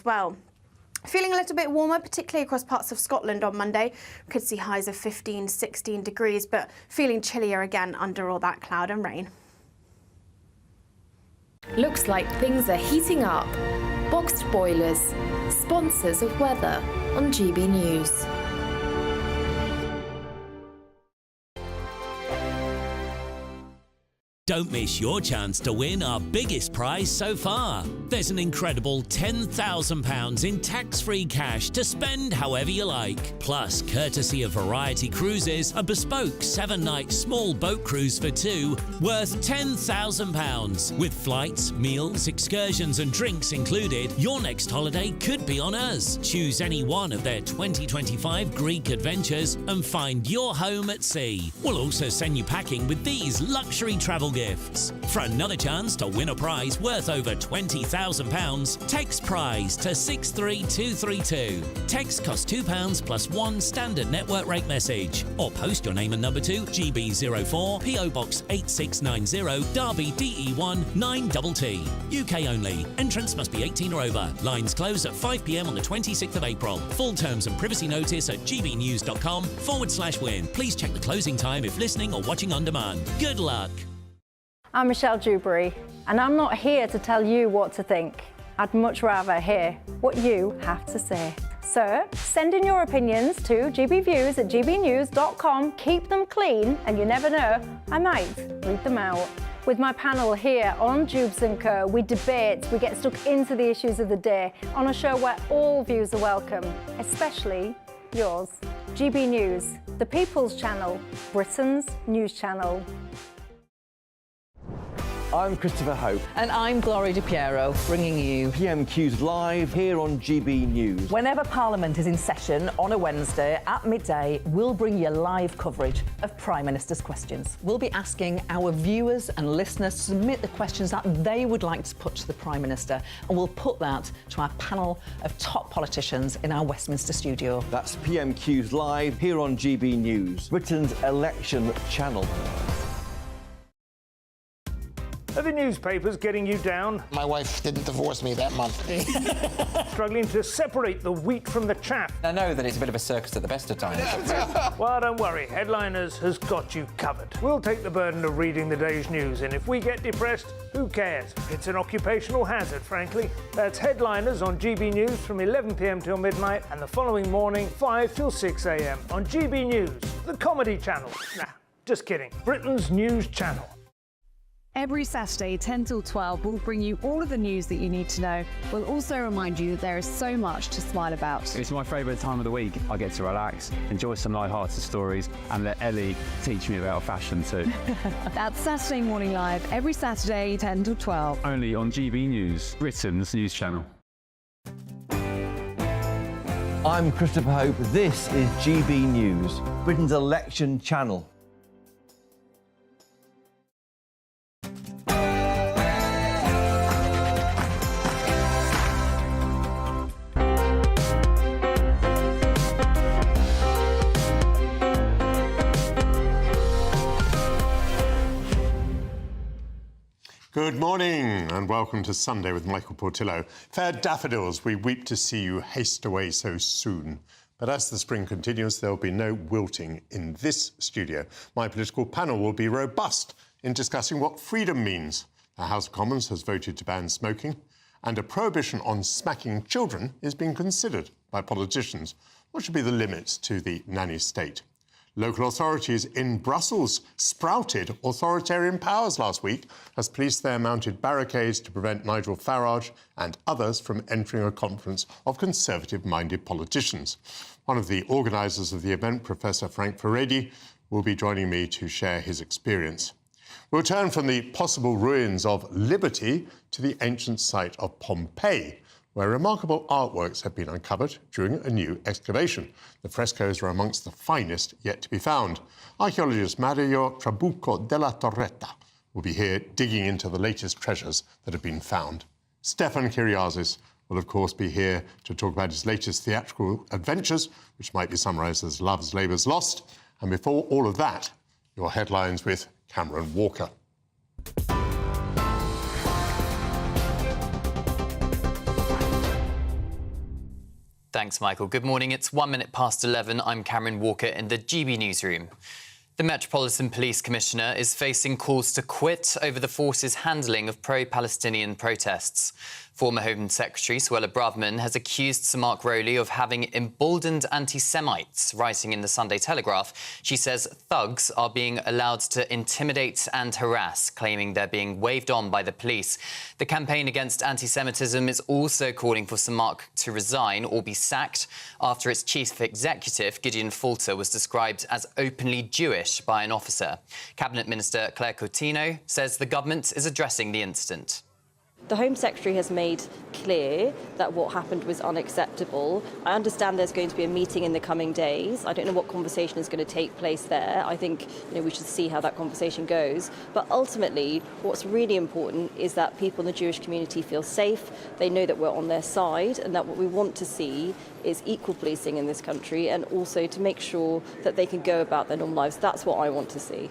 Well, feeling a little bit warmer, particularly across parts of Scotland on Monday. We could see highs of 15, 16 degrees, but feeling chillier again under all that cloud and rain. Looks like things are heating up. Boxt boilers, sponsors of weather on GB News. Don't miss your chance to win our biggest prize so far. There's an incredible £10,000 in tax-free cash to spend however you like. Plus, courtesy of Variety Cruises, a bespoke 7-night small boat cruise for two worth £10,000. With flights, meals, excursions and drinks included, your next holiday could be on us. Choose any one of their 2025 Greek adventures and find your home at sea. We'll also send you packing with these luxury travel gifts. For another chance to win a prize worth over £20,000, text prize to 63232. Text costs £2 plus one standard network rate message. Or post your name and number to GB04 PO Box 8690 Derby DE1 9TT. UK only. Entrance must be 18 or over. Lines close at 5 p.m. on the 26th of April. Full terms and privacy notice at gbnews.com/win. Please check the closing time if listening or watching on demand. Good luck. I'm Michelle Dewberry, and I'm not here to tell you what to think. I'd much rather hear what you have to say. So, send in your opinions to gbviews@gbnews.com. Keep them clean, and you never know, I might read them out. With my panel here on Jubes and Co, we debate, we get stuck into the issues of the day on a show where all views are welcome, especially yours. GB News, the People's Channel, Britain's news channel. I'm Christopher Hope. And I'm Gloria Di Piero, bringing you PMQS Live here on GB News. Whenever Parliament is in session on a Wednesday at midday, we'll bring you live coverage of Prime Minister's questions. We'll be asking our viewers and listeners to submit the questions that they would like to put to the Prime Minister, and we'll put that to our panel of top politicians in our Westminster studio. That's PMQS Live here on GB News, Britain's election channel. Are the newspapers getting you down? My wife didn't divorce me that month. Struggling to separate the wheat from the chaff? I know that it's a bit of a circus at the best of times. Well, don't worry. Headliners has got you covered. We'll take the burden of reading the day's news, and if we get depressed, who cares? It's an occupational hazard, frankly. That's Headliners on GB News from 11 p.m. till midnight, and the following morning, 5 till 6 a.m. on GB News, the comedy channel. Nah, just kidding. Britain's news channel. Every Saturday, 10 till 12, we'll bring you all of the news that you need to know. We'll also remind you that there is so much to smile about. It's my favourite time of the week. I get to relax, enjoy some light-hearted stories, and let Ellie teach me about fashion too. That's Saturday Morning Live, every Saturday, 10 till 12. Only on GB News, Britain's news channel. I'm Christopher Hope. This is GB News, Britain's election channel. Good morning and welcome to Sunday with Michael Portillo. Fair daffodils, we weep to see you haste away so soon. But as the spring continues, there will be no wilting in this studio. My political panel will be robust in discussing what freedom means. The House of Commons has voted to ban smoking, and a prohibition on smacking children is being considered by politicians. What should be the limits to the nanny state? Local authorities in Brussels sprouted authoritarian powers last week as police there mounted barricades to prevent Nigel Farage and others from entering a conference of conservative-minded politicians. One of the organisers of the event, Professor Frank Furedi, will be joining me to share his experience. We'll turn from the possible ruins of liberty to the ancient site of Pompeii, where remarkable artworks have been uncovered during a new excavation. The frescoes are amongst the finest yet to be found. Archaeologist Mario Trabucco della Torretta will be here digging into the latest treasures that have been found. Stefan Kyriazis will, of course, be here to talk about his latest theatrical adventures, which might be summarised as Love's Labour's Lost. And before all of that, your headlines with Cameron Walker. Thanks, Michael. Good morning. It's 1 minute past 11. I'm Cameron Walker in the GB newsroom. The Metropolitan Police Commissioner is facing calls to quit over the force's handling of pro-Palestinian protests. Former Home Secretary Suella Braverman has accused Sir Mark Rowley of having emboldened anti-Semites. Writing in the Sunday Telegraph, she says thugs are being allowed to intimidate and harass, claiming they're being waved on by the police. The campaign against anti-Semitism is also calling for Sir Mark to resign or be sacked after its chief executive, Gideon Falter, was described as openly Jewish by an officer. Cabinet Minister Claire Coutinho says the government is addressing the incident. The Home Secretary has made clear that what happened was unacceptable. I understand there's going to be a meeting in the coming days. I don't know what conversation is going to take place there. I think we should see how that conversation goes. But ultimately, what's really important is that people in the Jewish community feel safe. They know that we're on their side, and that what we want to see is equal policing in this country, and also to make sure that they can go about their normal lives. That's what I want to see.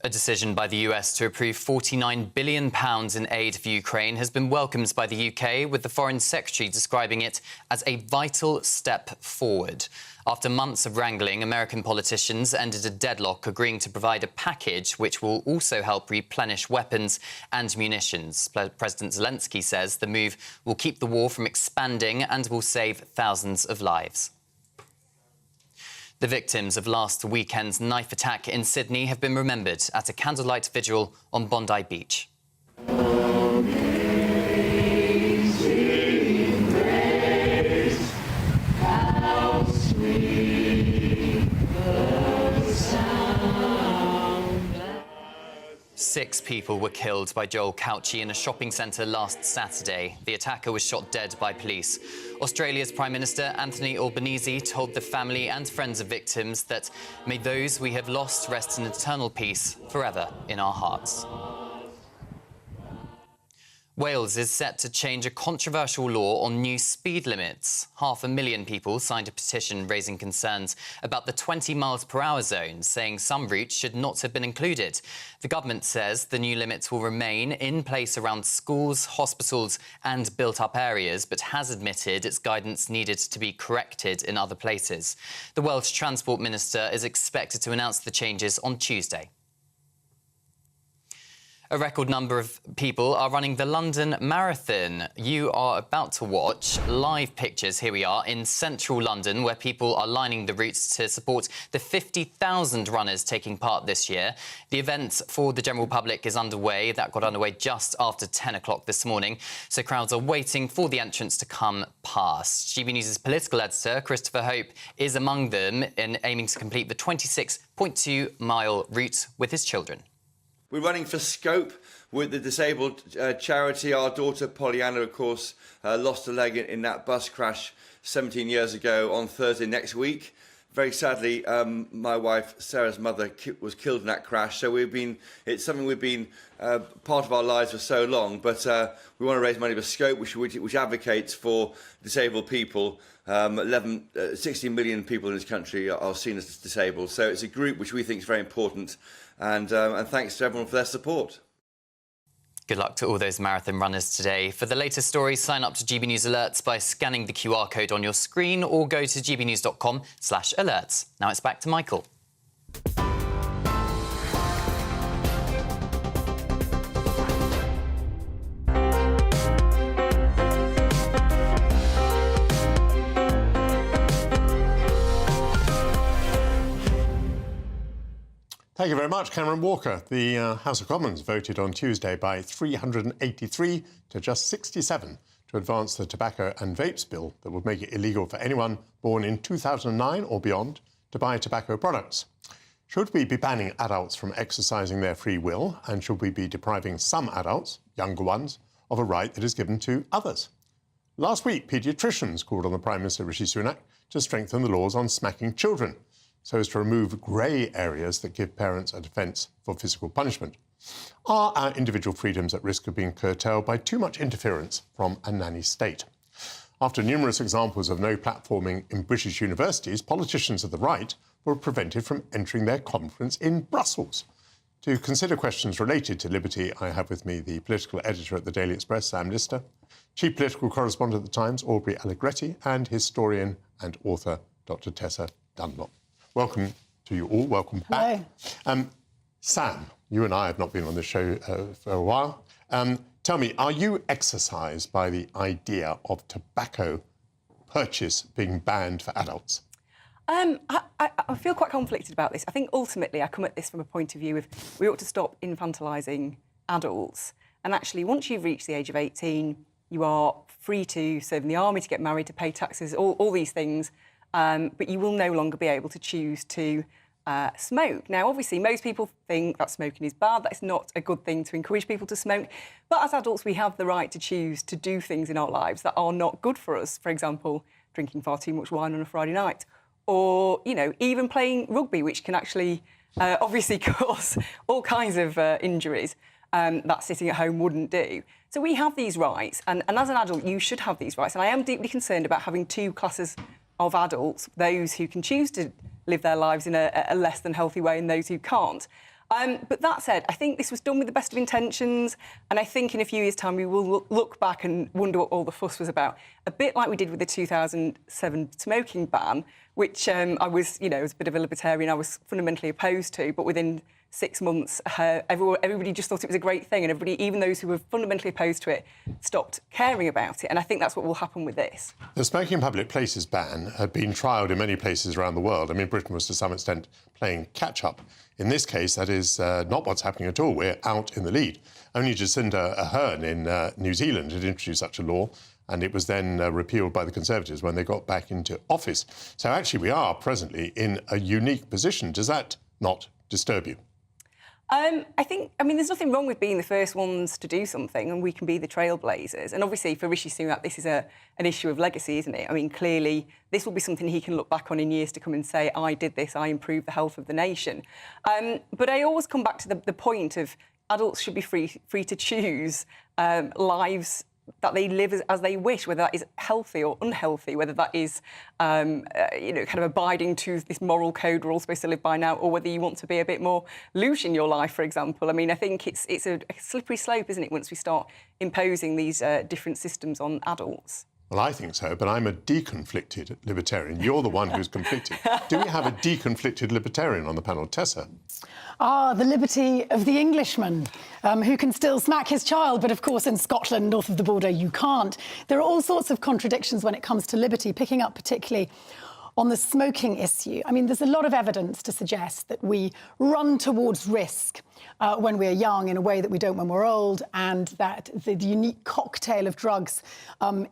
A decision by the US to approve £49 billion in aid for Ukraine has been welcomed by the UK, with the Foreign Secretary describing it as a vital step forward. After months of wrangling, American politicians ended a deadlock, agreeing to provide a package which will also help replenish weapons and munitions. President Zelensky says the move will keep the war from expanding and will save thousands of lives. The victims of last weekend's knife attack in Sydney have been remembered at a candlelight vigil on Bondi Beach. Six people were killed by Joel Cauchi in a shopping centre last Saturday. The attacker was shot dead by police. Australia's Prime Minister Anthony Albanese told the family and friends of victims that may those we have lost rest in eternal peace forever in our hearts. Wales is set to change a controversial law on new speed limits. 500,000 people signed a petition raising concerns about the 20 miles per hour zone, saying some routes should not have been included. The government says the new limits will remain in place around schools, hospitals and built-up areas, but has admitted its guidance needed to be corrected in other places. The Welsh Transport Minister is expected to announce the changes on Tuesday. A record number of people are running the London Marathon. You are about to watch live pictures, here we are, in central London, where people are lining the routes to support the 50,000 runners taking part this year. The event for the general public is underway. That got underway just after 10 o'clock this morning, so crowds are waiting for the entrance to come past. GB News' political editor, Christopher Hope, is among them in aiming to complete the 26.2-mile route with his children. We're running for Scope with the disabled charity. Our daughter Pollyanna, of course, lost a leg in that bus crash 17 years ago on Thursday next week. Very sadly, my wife Sarah's mother was killed in that crash. So it's something we've been part of our lives for so long. But we want to raise money for Scope, which advocates for disabled people. 16 million people in this country are seen as disabled. So it's a group which we think is very important. And thanks to everyone for their support. Good luck to all those marathon runners today. For the latest stories, sign up to GB News Alerts by scanning the QR code on your screen or go to gbnews.com/alerts. Now it's back to Michael. Thank you very much, Cameron Walker. The House of Commons voted on Tuesday by 383 to just 67 to advance the tobacco and vapes bill that would make it illegal for anyone born in 2009 or beyond to buy tobacco products. Should we be banning adults from exercising their free will, and should we be depriving some adults, younger ones, of a right that is given to others? Last week, paediatricians called on the Prime Minister Rishi Sunak to strengthen the laws on smacking children, so as to remove grey areas that give parents a defence for physical punishment. Are our individual freedoms at risk of being curtailed by too much interference from a nanny state? After numerous examples of no platforming in British universities, politicians of the right were prevented from entering their conference in Brussels. To consider questions related to liberty, I have with me the political editor at the Daily Express, Sam Lister, chief political correspondent at the Times, Aubrey Allegretti, and historian and author, Dr. Tessa Dunlop. Welcome to you all. Welcome back. Hello. Sam, you and I have not been on this show for a while. Tell me, are you exercised by the idea of tobacco purchase being banned for adults? I feel quite conflicted about this. I think ultimately I come at this from a point of view of we ought to stop infantilising adults. And actually, once you've reached the age of 18, you are free to serve in the army, to get married, to pay taxes, all these things. But you will no longer be able to choose to smoke. Now, obviously, most people think that smoking is bad. That is not a good thing to encourage people to smoke. But as adults, we have the right to choose to do things in our lives that are not good for us. For example, drinking far too much wine on a Friday night. Or, you know, even playing rugby, which can actually obviously cause all kinds of injuries that sitting at home wouldn't do. So we have these rights, and as an adult, you should have these rights. And I am deeply concerned about having two classes of adults, those who can choose to live their lives in a less than healthy way and those who can't. But that said, I think this was done with the best of intentions, and I think in a few years' time we will look back and wonder what all the fuss was about. A bit like we did with the 2007 smoking ban, which I was, you know, as a bit of a libertarian, I was fundamentally opposed to, but within 6 months, everybody just thought it was a great thing, and everybody, even those who were fundamentally opposed to it, stopped caring about it. And I think that's what will happen with this. The smoking in public places ban had been trialled in many places around the world. I mean, Britain was to some extent playing catch-up. In this case, that is not what's happening at all. We're out in the lead. Only Jacinda Ardern in New Zealand had introduced such a law, and it was then repealed by the Conservatives when they got back into office. So actually, we are presently in a unique position. Does that not disturb you? I mean, there's nothing wrong with being the first ones to do something, and we can be the trailblazers. And obviously, for Rishi Sunak, this is an issue of legacy, isn't it? I mean, clearly, this will be something he can look back on in years to come and say, I did this, I improved the health of the nation. But I always come back to the point of adults should be free to choose lives that they live as they wish, whether that is healthy or unhealthy, whether that is, you know, kind of abiding to this moral code we're all supposed to live by now, or whether you want to be a bit more loose in your life, for example. I mean, I think it's a slippery slope, isn't it, once we start imposing these different systems on adults? Well, I think so, but I'm a deconflicted libertarian. You're the one who's conflicted. Do we have a deconflicted libertarian on the panel? Tessa? The liberty of the Englishman, who can still smack his child, but of course in Scotland, north of the border, you can't. There are all sorts of contradictions when it comes to liberty, picking up particularly on the smoking issue. I mean, there's a lot of evidence to suggest that we run towards risk when we're young in a way that we don't when we're old, and that the unique cocktail of drugs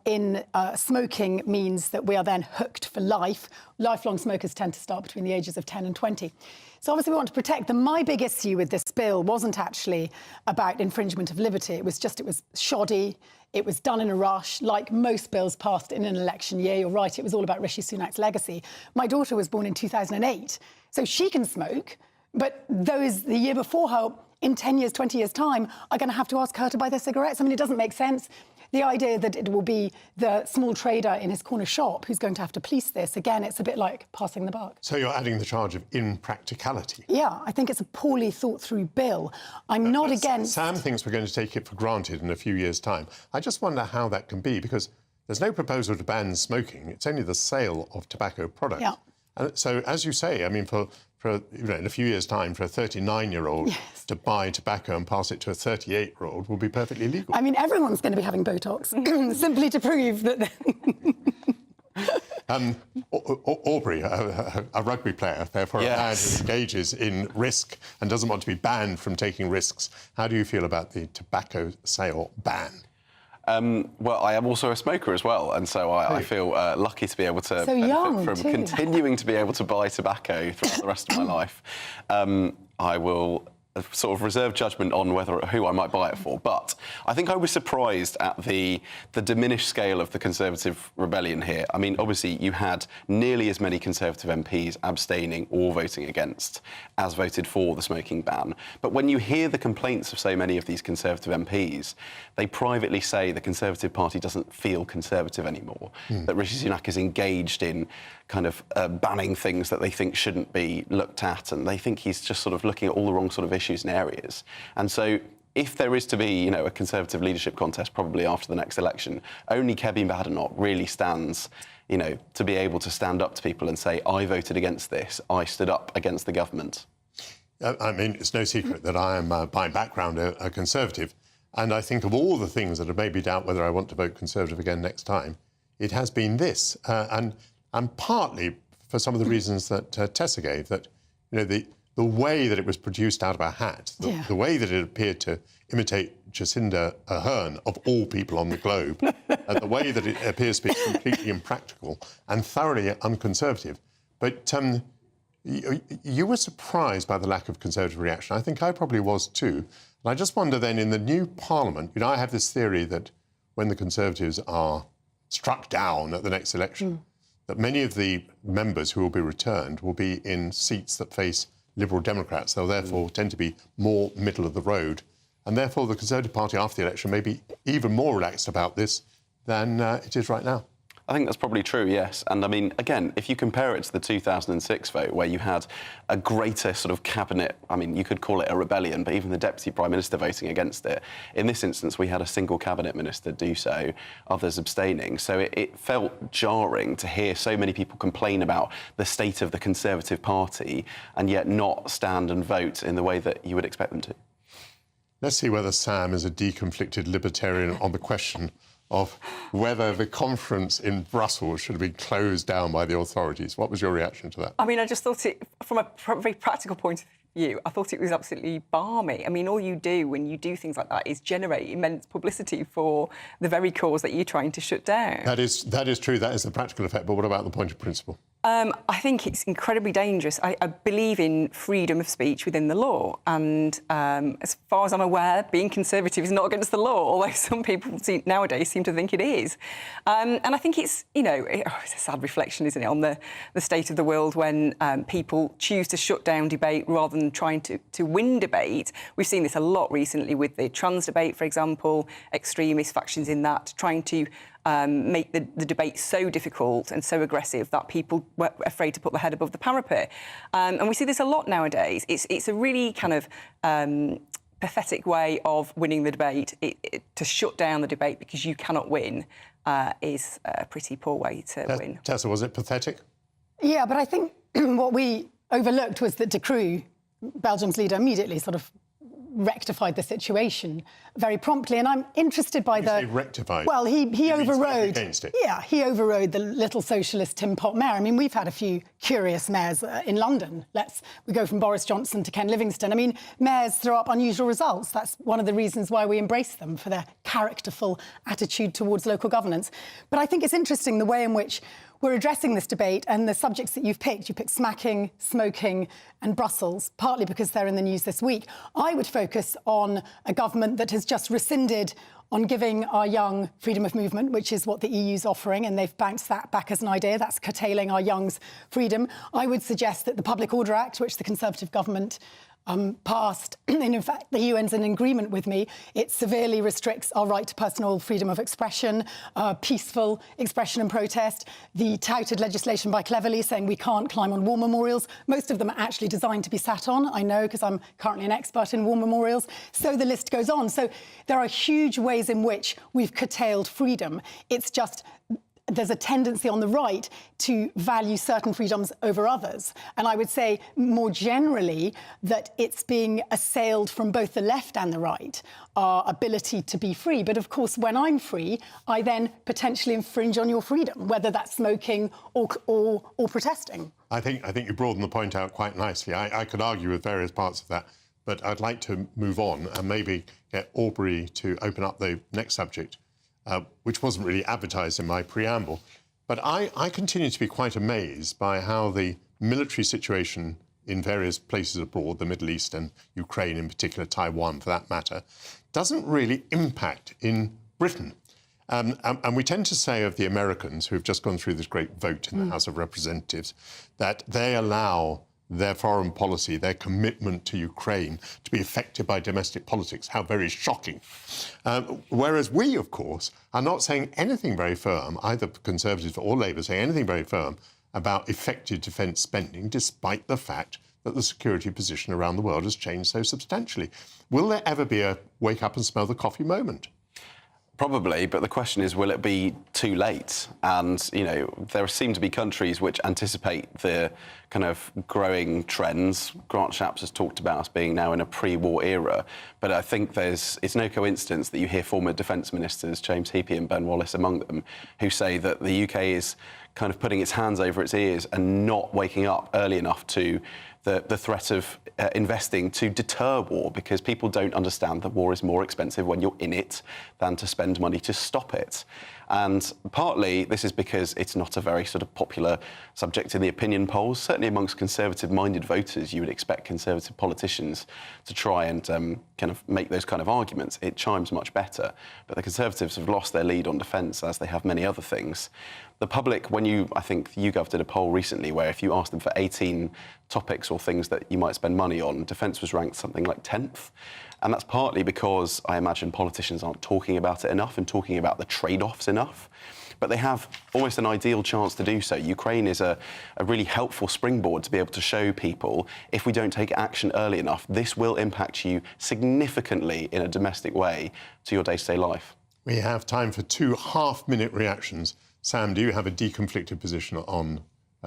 in smoking means that we are then hooked for life. Lifelong smokers tend to start between the ages of 10 and 20. So obviously we want to protect them. My big issue with this bill wasn't actually about infringement of liberty. It was shoddy. It was done in a rush, like most bills passed in an election year. You're right, it was all about Rishi Sunak's legacy. My daughter was born in 2008, so she can smoke, but those the year before her, in 10 years, 20 years' time, are going to have to ask her to buy their cigarettes. I mean, it doesn't make sense. The idea that it will be the small trader in his corner shop who's going to have to police this, again, it's a bit like passing the buck. So you're adding the charge of impracticality? Yeah, I think it's a poorly thought-through bill. I'm not against... Sam thinks we're going to take it for granted in a few years' time. I just wonder how that can be, because there's no proposal to ban smoking. It's only the sale of tobacco products. Yeah. And so, as you say, I mean, for you know, in a few years' time, for a 39-year-old to buy tobacco and pass it to a 38-year-old will be perfectly legal. I mean, everyone's going to be having Botox, simply to prove that... Aubrey, a rugby player, therefore a man who engages in risk and doesn't want to be banned from taking risks. How do you feel about the tobacco sale ban? Well, I am also a smoker as well, and so I feel lucky to be able to benefit from continuing to be able to buy tobacco throughout the rest of my life. I will sort of reserve judgment on who I might buy it for, but I think I was surprised at the diminished scale of the Conservative rebellion here. I mean, obviously, you had nearly as many Conservative MPs abstaining or voting against as voted for the smoking ban. But when you hear the complaints of so many of these Conservative MPs, they privately say the Conservative Party doesn't feel Conservative anymore, that Rishi Sunak is engaged in kind of banning things that they think shouldn't be looked at, and they think he's just sort of looking at all the wrong sort of issues. issues and areas. And so if there is to be, you know, a Conservative leadership contest probably after the next election, only Kevin Badenoch really stands, you know, to be able to stand up to people and say, I voted against this, I stood up against the government. I mean, it's no secret that I am, by background, a Conservative. And I think of all the things that have made me doubt whether I want to vote Conservative again next time, it has been this. And partly for some of the reasons that Tessa gave, that, you know, the way that it was produced out of a hat, the way that it appeared to imitate Jacinda Ardern, of all people on the globe, the way that it appears to be completely impractical and thoroughly unconservative. But you were surprised by the lack of Conservative reaction. I think I probably was too. And I just wonder then, in the new Parliament, you know, I have this theory that when the Conservatives are struck down at the next election, that many of the members who will be returned will be in seats that face Liberal Democrats. They'll therefore tend to be more middle of the road. And therefore the Conservative Party after the election may be even more relaxed about this than it is right now. I think that's probably true, yes. And I mean, again, if you compare it to the 2006 vote, where you had a greater sort of cabinet, I mean, you could call it a rebellion, but even the Deputy Prime Minister voting against it. In this instance, we had a single cabinet minister do so, others abstaining. So it felt jarring to hear so many people complain about the state of the Conservative Party and yet not stand and vote in the way that you would expect them to. Let's see whether Sam is a deconflicted libertarian on the question of whether the conference in Brussels should have been closed down by the authorities. What was your reaction to that? I mean, I just thought it, from a very practical point of view, I thought it was absolutely balmy. I mean, all you do when you do things like that is generate immense publicity for the very cause that you're trying to shut down. That is true. That is the practical effect. But what about the point of principle? I think it's incredibly dangerous. I believe in freedom of speech within the law. And as far as I'm aware, being Conservative is not against the law, although some people nowadays seem to think it is. And I think it's, you know, it's a sad reflection, isn't it, on the state of the world when people choose to shut down debate rather than trying to win debate. We've seen this a lot recently with the trans debate, for example, extremist factions in that, trying to make the debate so difficult and so aggressive that people were afraid to put their head above the parapet. And we see this a lot nowadays. It's a really kind of pathetic way of winning the debate. To shut down the debate because you cannot win is a pretty poor way to win. Tessa, was it pathetic? Yeah, but I think what we overlooked was that De Croo, Belgium's leader, immediately sort of rectified the situation very promptly, and I'm interested by You say rectified? Well, he overrode. Against it. Yeah, he overrode the little socialist Tim Pot mayor. I mean, we've had a few curious mayors in London. We go from Boris Johnson to Ken Livingstone. I mean, mayors throw up unusual results. That's one of the reasons why we embrace them, for their characterful attitude towards local governance. But I think it's interesting the way in which we're addressing this debate and the subjects that you've picked. You picked smacking, smoking and Brussels, partly because they're in the news this week. I would focus on a government that has just rescinded on giving our young freedom of movement, which is what the EU's offering, and they've bounced that back as an idea. That's curtailing our young's freedom. I would suggest that the Public Order Act, which the Conservative government passed, and in fact the UN's in agreement with me, it severely restricts our right to personal freedom of expression, peaceful expression and protest. The touted legislation by Cleverly saying we can't climb on war memorials. Most of them are actually designed to be sat on, I know, because I'm currently an expert in war memorials. So the list goes on. So there are huge ways in which we've curtailed freedom. It's just there's a tendency on the right to value certain freedoms over others. And I would say more generally that it's being assailed from both the left and the right, our ability to be free. But of course, when I'm free, I then potentially infringe on your freedom, whether that's smoking or protesting. I think you broaden the point out quite nicely. I could argue with various parts of that, but I'd like to move on and maybe get Aubrey to open up the next subject, which wasn't really advertised in my preamble. But I continue to be quite amazed by how the military situation in various places abroad, the Middle East and Ukraine in particular, Taiwan for that matter, doesn't really impact in Britain. And we tend to say of the Americans, who have just gone through this great vote in the House of Representatives, that they allow their foreign policy, their commitment to Ukraine, to be affected by domestic politics. How very shocking. Whereas we, of course, are not saying anything very firm, either Conservatives or Labour saying anything very firm about effective defence spending, despite the fact that the security position around the world has changed so substantially. Will there ever be a wake up and smell the coffee moment? Probably, but the question is, will it be too late? And, you know, there seem to be countries which anticipate the kind of growing trends. Grant Shapps has talked about us being now in a pre-war era, but I think it's no coincidence that you hear former defence ministers, James Heappey and Ben Wallace among them, who say that the UK is kind of putting its hands over its ears and not waking up early enough to the threat of investing to deter war, because people don't understand that war is more expensive when you're in it than to spend money to stop it. And partly this is because it's not a very sort of popular subject in the opinion polls. Certainly amongst conservative-minded voters, you would expect conservative politicians to try and kind of make those kind of arguments. It chimes much better. But the Conservatives have lost their lead on defence, as they have many other things. The public, I think YouGov did a poll recently where if you asked them for 18 topics or things that you might spend money on, defence was ranked something like 10th. And that's partly because I imagine politicians aren't talking about it enough and talking about the trade-offs enough. But they have almost an ideal chance to do so. Ukraine is a really helpful springboard to be able to show people, if we don't take action early enough, this will impact you significantly in a domestic way to your day-to-day life. We have time for 2 half-minute reactions. Sam, do you have a deconflicted position on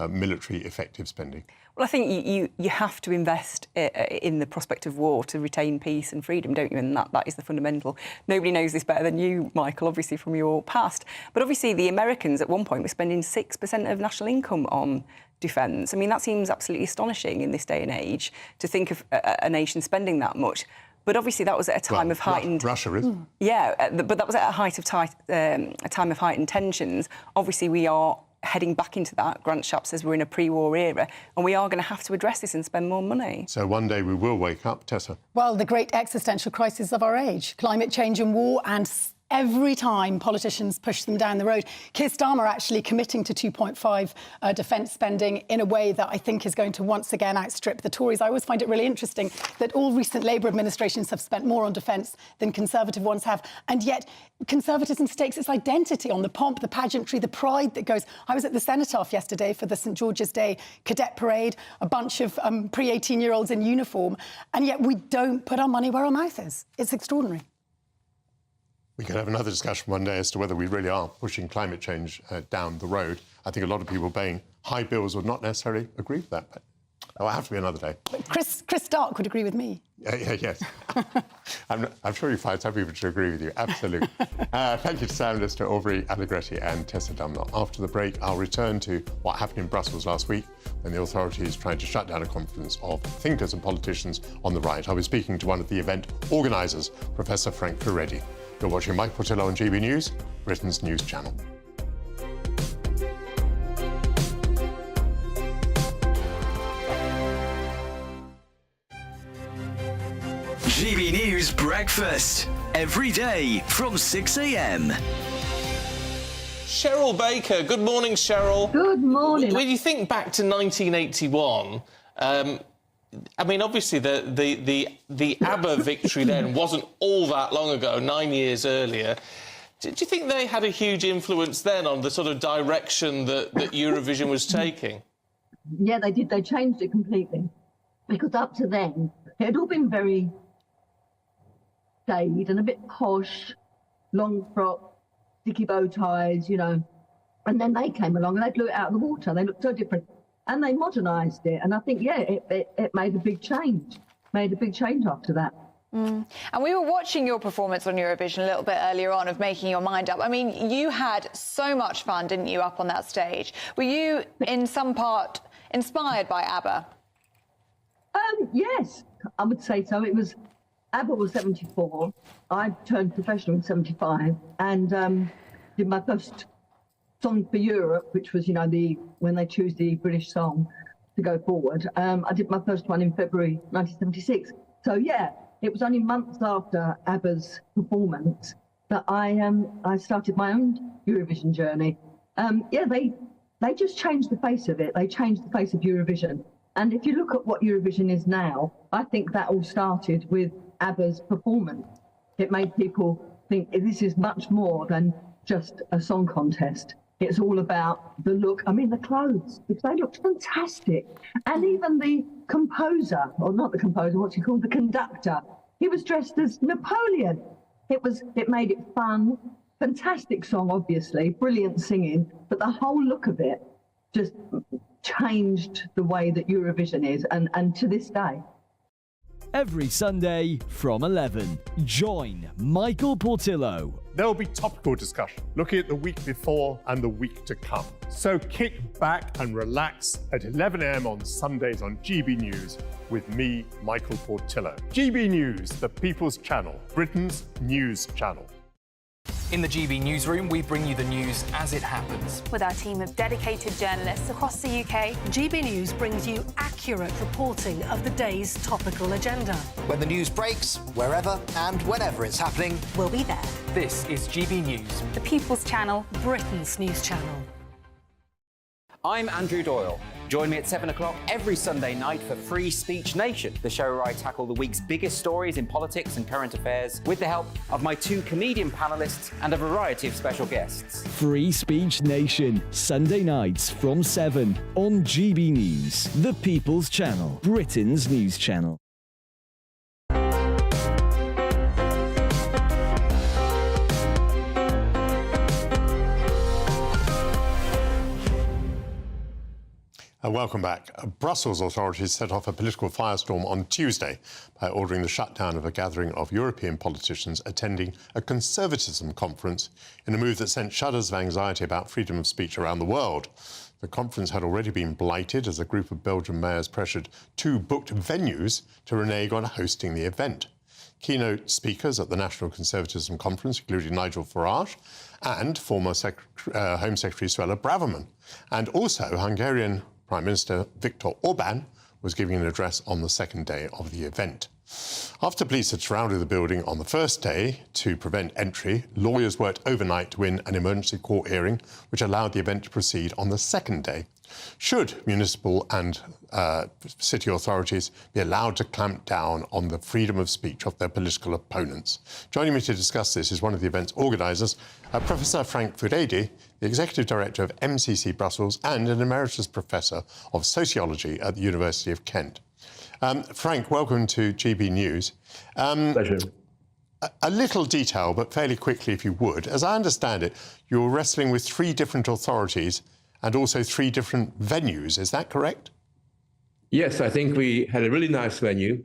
military effective spending? Well, I think you have to invest in the prospect of war to retain peace and freedom, don't you? And that is the fundamental. Nobody knows this better than you, Michael, obviously from your past. But obviously the Americans at one point were spending 6% of national income on defence. I mean, that seems absolutely astonishing in this day and age to think of a nation spending that much. But obviously that was at a time of heightened... Russia is. Yeah, but that was at a time of heightened tensions. Obviously we are heading back into that. Grant Shapps says we're in a pre-war era, and we are going to have to address this and spend more money. So one day we will wake up, Tessa. Well, the great existential crisis of our age, climate change and war, and every time politicians push them down the road. Keir Starmer actually committing to 2.5 defence spending in a way that I think is going to once again outstrip the Tories. I always find it really interesting that all recent Labour administrations have spent more on defence than Conservative ones have, and yet Conservatism stakes its identity on the pomp, the pageantry, the pride that goes. I was at the Cenotaph yesterday for the St George's Day cadet parade, a bunch of pre-18-year-olds in uniform, and yet we don't put our money where our mouth is. It's extraordinary. We could have another discussion one day as to whether we really are pushing climate change down the road. I think a lot of people paying high bills would not necessarily agree with that. But it'll have to be another day. But Chris Stark would agree with me. Yes. I'm sure you find some people to agree with you. Absolutely. Thank you to Sam Lister, Aubrey Allegretti and Tessa Dumnall. After the break, I'll return to what happened in Brussels last week when the authorities tried to shut down a conference of thinkers and politicians on the right. I was speaking to one of the event organisers, Professor Frank Furedi. You're watching Michael Portillo on GB News, Britain's news channel. GB News Breakfast, every day from 6 a.m. Cheryl Baker. Good morning, Cheryl. Good morning. When you think back to 1981, I mean, obviously, the Abba victory then wasn't all that long ago, 9 years earlier. Do you think they had a huge influence then on the sort of direction that Eurovision was taking? Yeah, they did. They changed it completely. Because up to then, it had all been very staid and a bit posh, long frock, sticky bow ties, you know. And then they came along and they blew it out of the water. They looked so different. And they modernised it, and I think, yeah, it made a big change. Made a big change after that. And we were watching your performance on Eurovision a little bit earlier on of making your mind up. I mean, you had so much fun, didn't you, up on that stage? Were you, in some part, inspired by Abba? Yes, I would say so. Abba was 74. I turned professional in 75 and did my first song for Europe, which was, you know, when they choose the British song to go forward. I did my first one in February 1976. So, yeah, it was only months after Abba's performance that I started my own Eurovision journey. Yeah, they just changed the face of it. They changed the face of Eurovision. And if you look at what Eurovision is now, I think that all started with Abba's performance. It made people think this is much more than just a song contest. It's all about the look. I mean, the clothes, they looked fantastic. And even the composer, or not the composer, what's he called? The conductor. He was dressed as Napoleon. It made it fun. Fantastic song, obviously, brilliant singing, but the whole look of it just changed the way that Eurovision is, and to this day. Every Sunday from 11, join Michael Portillo. There will be topical discussion, looking at the week before and the week to come. So kick back and relax at 11 a.m. on Sundays on GB News with me, Michael Portillo. GB News, the People's Channel, Britain's news channel. In the GB Newsroom, we bring you the news as it happens. With our team of dedicated journalists across the UK, GB News brings you accurate reporting of the day's topical agenda. When the news breaks, wherever and whenever it's happening, we'll be there. This is GB News, the People's Channel, Britain's news channel. I'm Andrew Doyle. Join me at 7 o'clock every Sunday night for Free Speech Nation, the show where I tackle the week's biggest stories in politics and current affairs with the help of my two comedian panellists and a variety of special guests. Free Speech Nation, Sunday nights from 7 on GB News, the People's Channel, Britain's news channel. Welcome back. Brussels authorities set off a political firestorm on Tuesday by ordering the shutdown of a gathering of European politicians attending a conservatism conference in a move that sent shudders of anxiety about freedom of speech around the world. The conference had already been blighted as a group of Belgian mayors pressured two booked venues to renege on hosting the event. Keynote speakers at the National Conservatism Conference included Nigel Farage and former Home Secretary Suella Braverman, and also Hungarian Prime Minister Viktor Orban was giving an address on the second day of the event. After police had surrounded the building on the first day to prevent entry, lawyers worked overnight to win an emergency court hearing which allowed the event to proceed on the second day. Should municipal and city authorities be allowed to clamp down on the freedom of speech of their political opponents? Joining me to discuss this is one of the event's organisers, Professor Frank Furedi, the Executive Director of MCC Brussels and an Emeritus Professor of Sociology at the University of Kent. Frank, welcome to GB News. Pleasure. A little detail, but fairly quickly, if you would. As I understand it, you're wrestling with three different authorities and also three different venues. Is that correct? Yes, I think we had a really nice venue.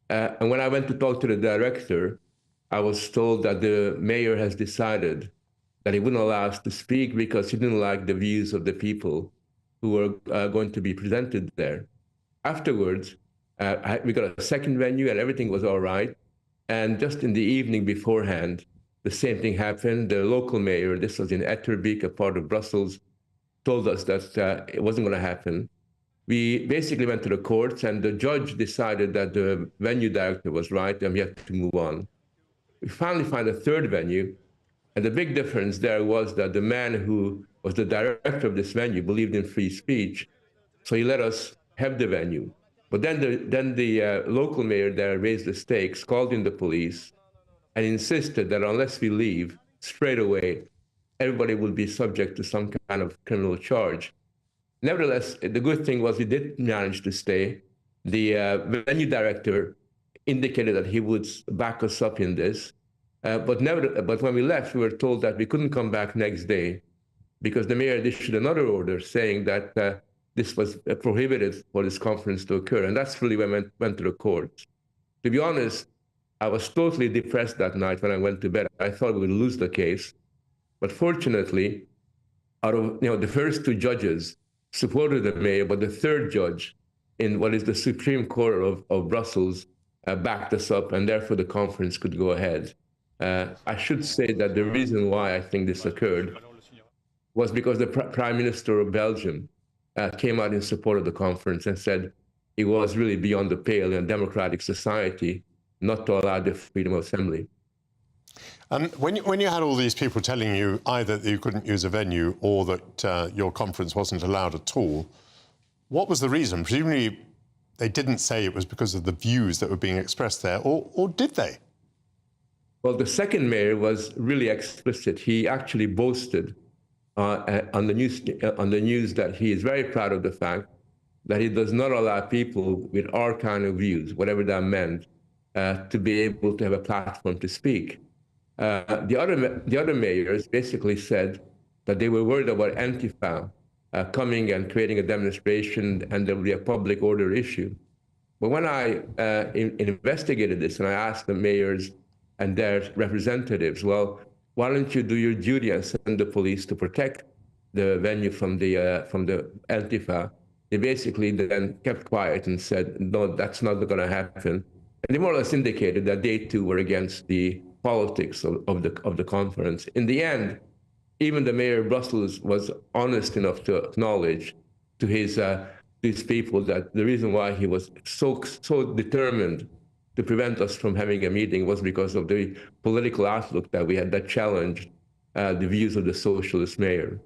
And when I went to talk to the director, I was told that the mayor has decided that he wouldn't allow us to speak because he didn't like the views of the people who were going to be presented there. Afterwards, we got a second venue and everything was all right. And just in the evening beforehand, the same thing happened. The local mayor, this was in Etterbeek, a part of Brussels, told us that it wasn't going to happen. We basically went to the courts and the judge decided that the venue director was right and we had to move on. We finally found a third venue, and the big difference there was that the man who was the director of this venue believed in free speech, so he let us have the venue. But then the local mayor there raised the stakes, called in the police, and insisted that unless we leave straight away, everybody will be subject to some kind of criminal charge. Nevertheless, the good thing was we did manage to stay. The venue director indicated that he would back us up in this. But when we left, we were told that we couldn't come back next day because the mayor issued another order saying that this was prohibited for this conference to occur. And that's really when I went to the courts. To be honest, I was totally depressed that night when I went to bed. I thought we would lose the case. But fortunately, out of the first two judges supported the mayor, but the third judge in what is the Supreme Court of Brussels backed us up, and therefore the conference could go ahead. I should say that the reason why I think this occurred was because the Prime Minister of Belgium came out in support of the conference and said it was really beyond the pale in a democratic society not to allow the freedom of assembly. When you had all these people telling you either that you couldn't use a venue or that your conference wasn't allowed at all, what was the reason? Presumably they didn't say it was because of the views that were being expressed there, or did they? Well, the second mayor was really explicit. He actually boasted on the news that he is very proud of the fact that he does not allow people with our kind of views, whatever that meant, to be able to have a platform to speak. The other mayors basically said that they were worried about Antifa coming and creating a demonstration, and there will be a public order issue. But when I investigated this and I asked the mayors and their representatives, well, why don't you do your duty and send the police to protect the venue from the Antifa? They basically then kept quiet and said, no, that's not going to happen. And they more or less indicated that they too were against the politics of the conference. In the end, even the mayor of Brussels was honest enough to acknowledge to his people that the reason why he was so determined to prevent us from having a meeting was because of the political outlook that we had that challenged the views of the socialist mayor.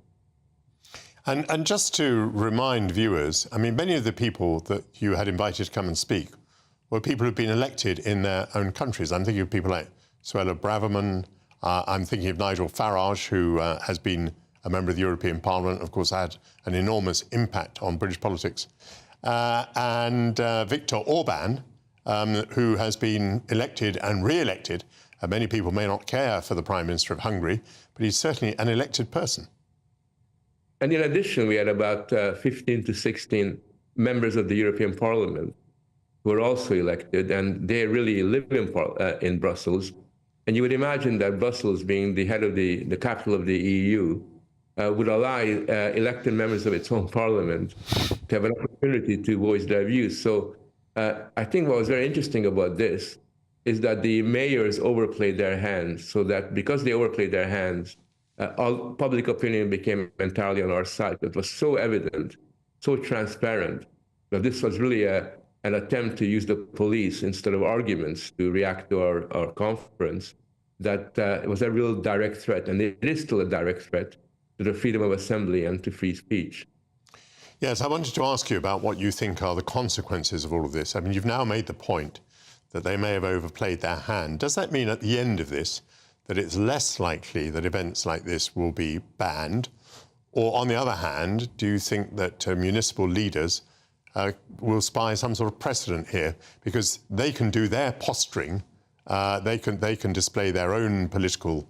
And just to remind viewers, I mean, many of the people that you had invited to come and speak were people who've been elected in their own countries. I'm thinking of people like Suella Braverman. I'm thinking of Nigel Farage, who has been a member of the European Parliament, of course, had an enormous impact on British politics. And Viktor Orban, who has been elected and re-elected. Many people may not care for the Prime Minister of Hungary, but he's certainly an elected person. And in addition, we had about 15 to 16 members of the European Parliament who were also elected, and they really live in Brussels. And you would imagine that Brussels, being the head of the capital of the EU, would allow elected members of its own parliament to have an opportunity to voice their views. So I think what was very interesting about this is that the mayors overplayed their hands, so that because they overplayed their hands, all public opinion became entirely on our side. It was so evident, so transparent, that this was really an attempt to use the police instead of arguments to react to our conference, that it was a real direct threat, and it is still a direct threat to the freedom of assembly and to free speech. Yes, I wanted to ask you about what you think are the consequences of all of this. I mean, you've now made the point that they may have overplayed their hand. Does that mean at the end of this that it's less likely that events like this will be banned? Or on the other hand, do you think that municipal leaders will spy some sort of precedent here? Because they can do their posturing, they can display their own political,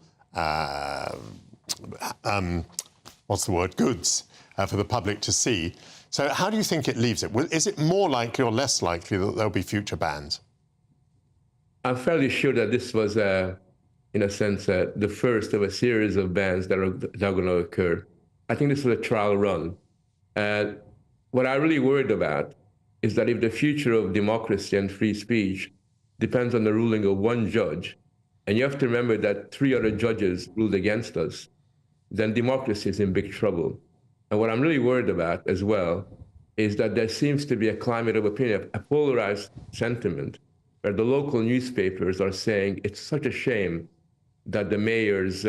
goods for the public to see. So how do you think it leaves it? Is it more likely or less likely that there'll be future bans? I'm fairly sure that this was, in a sense, the first of a series of bans that are going to occur. I think this was a trial run. What I'm really worried about is that if the future of democracy and free speech depends on the ruling of one judge, and you have to remember that 3 other judges ruled against us, then democracy is in big trouble. And what I'm really worried about as well is that there seems to be a climate of opinion, a polarized sentiment, where the local newspapers are saying it's such a shame that the mayors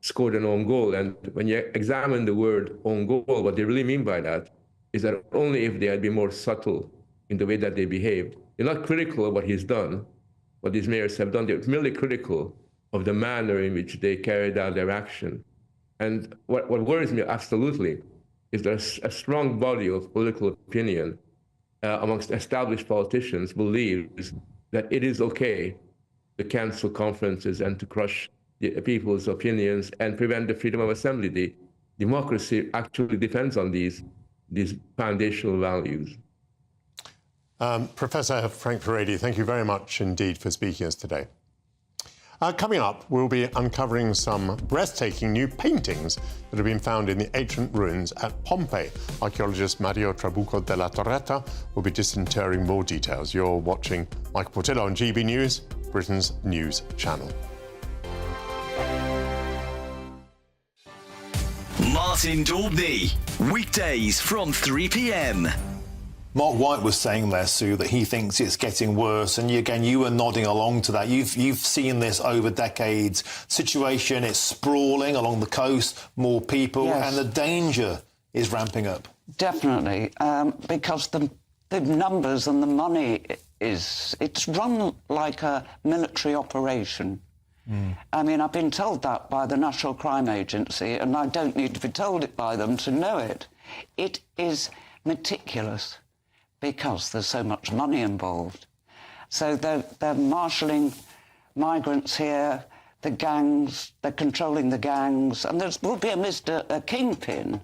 scored an own goal. And when you examine the word own goal, what they really mean by that is that only if they had been more subtle in the way that they behaved. They're not critical of what he's done, what these mayors have done. They're merely critical of the manner in which they carried out their action. And what worries me absolutely is that a strong body of political opinion amongst established politicians believes that it is okay to cancel conferences and to crush the people's opinions and prevent the freedom of assembly. The democracy actually depends on these foundational values. Professor Frank Furedi, thank you very much indeed for speaking to us today. Coming up, we'll be uncovering some breathtaking new paintings that have been found in the ancient ruins at Pompeii. Archaeologist Mario Trabucco della Torretta will be disinterring more details. You're watching Michael Portillo on GB News, Britain's news channel. Martin Daubney, weekdays from 3 p.m. Mark White was saying there, Sue, that he thinks it's getting worse, and you were nodding along to that. You've seen this over decades. Situation, it's sprawling along the coast, more people, yes. And the danger is ramping up. Definitely, because the numbers and the money it's run like a military operation. I mean, I've been told that by the National Crime Agency, and I don't need to be told it by them to know it. It is meticulous because there's so much money involved. So they're marshalling migrants here, the gangs, they're controlling the gangs, and there will be a kingpin.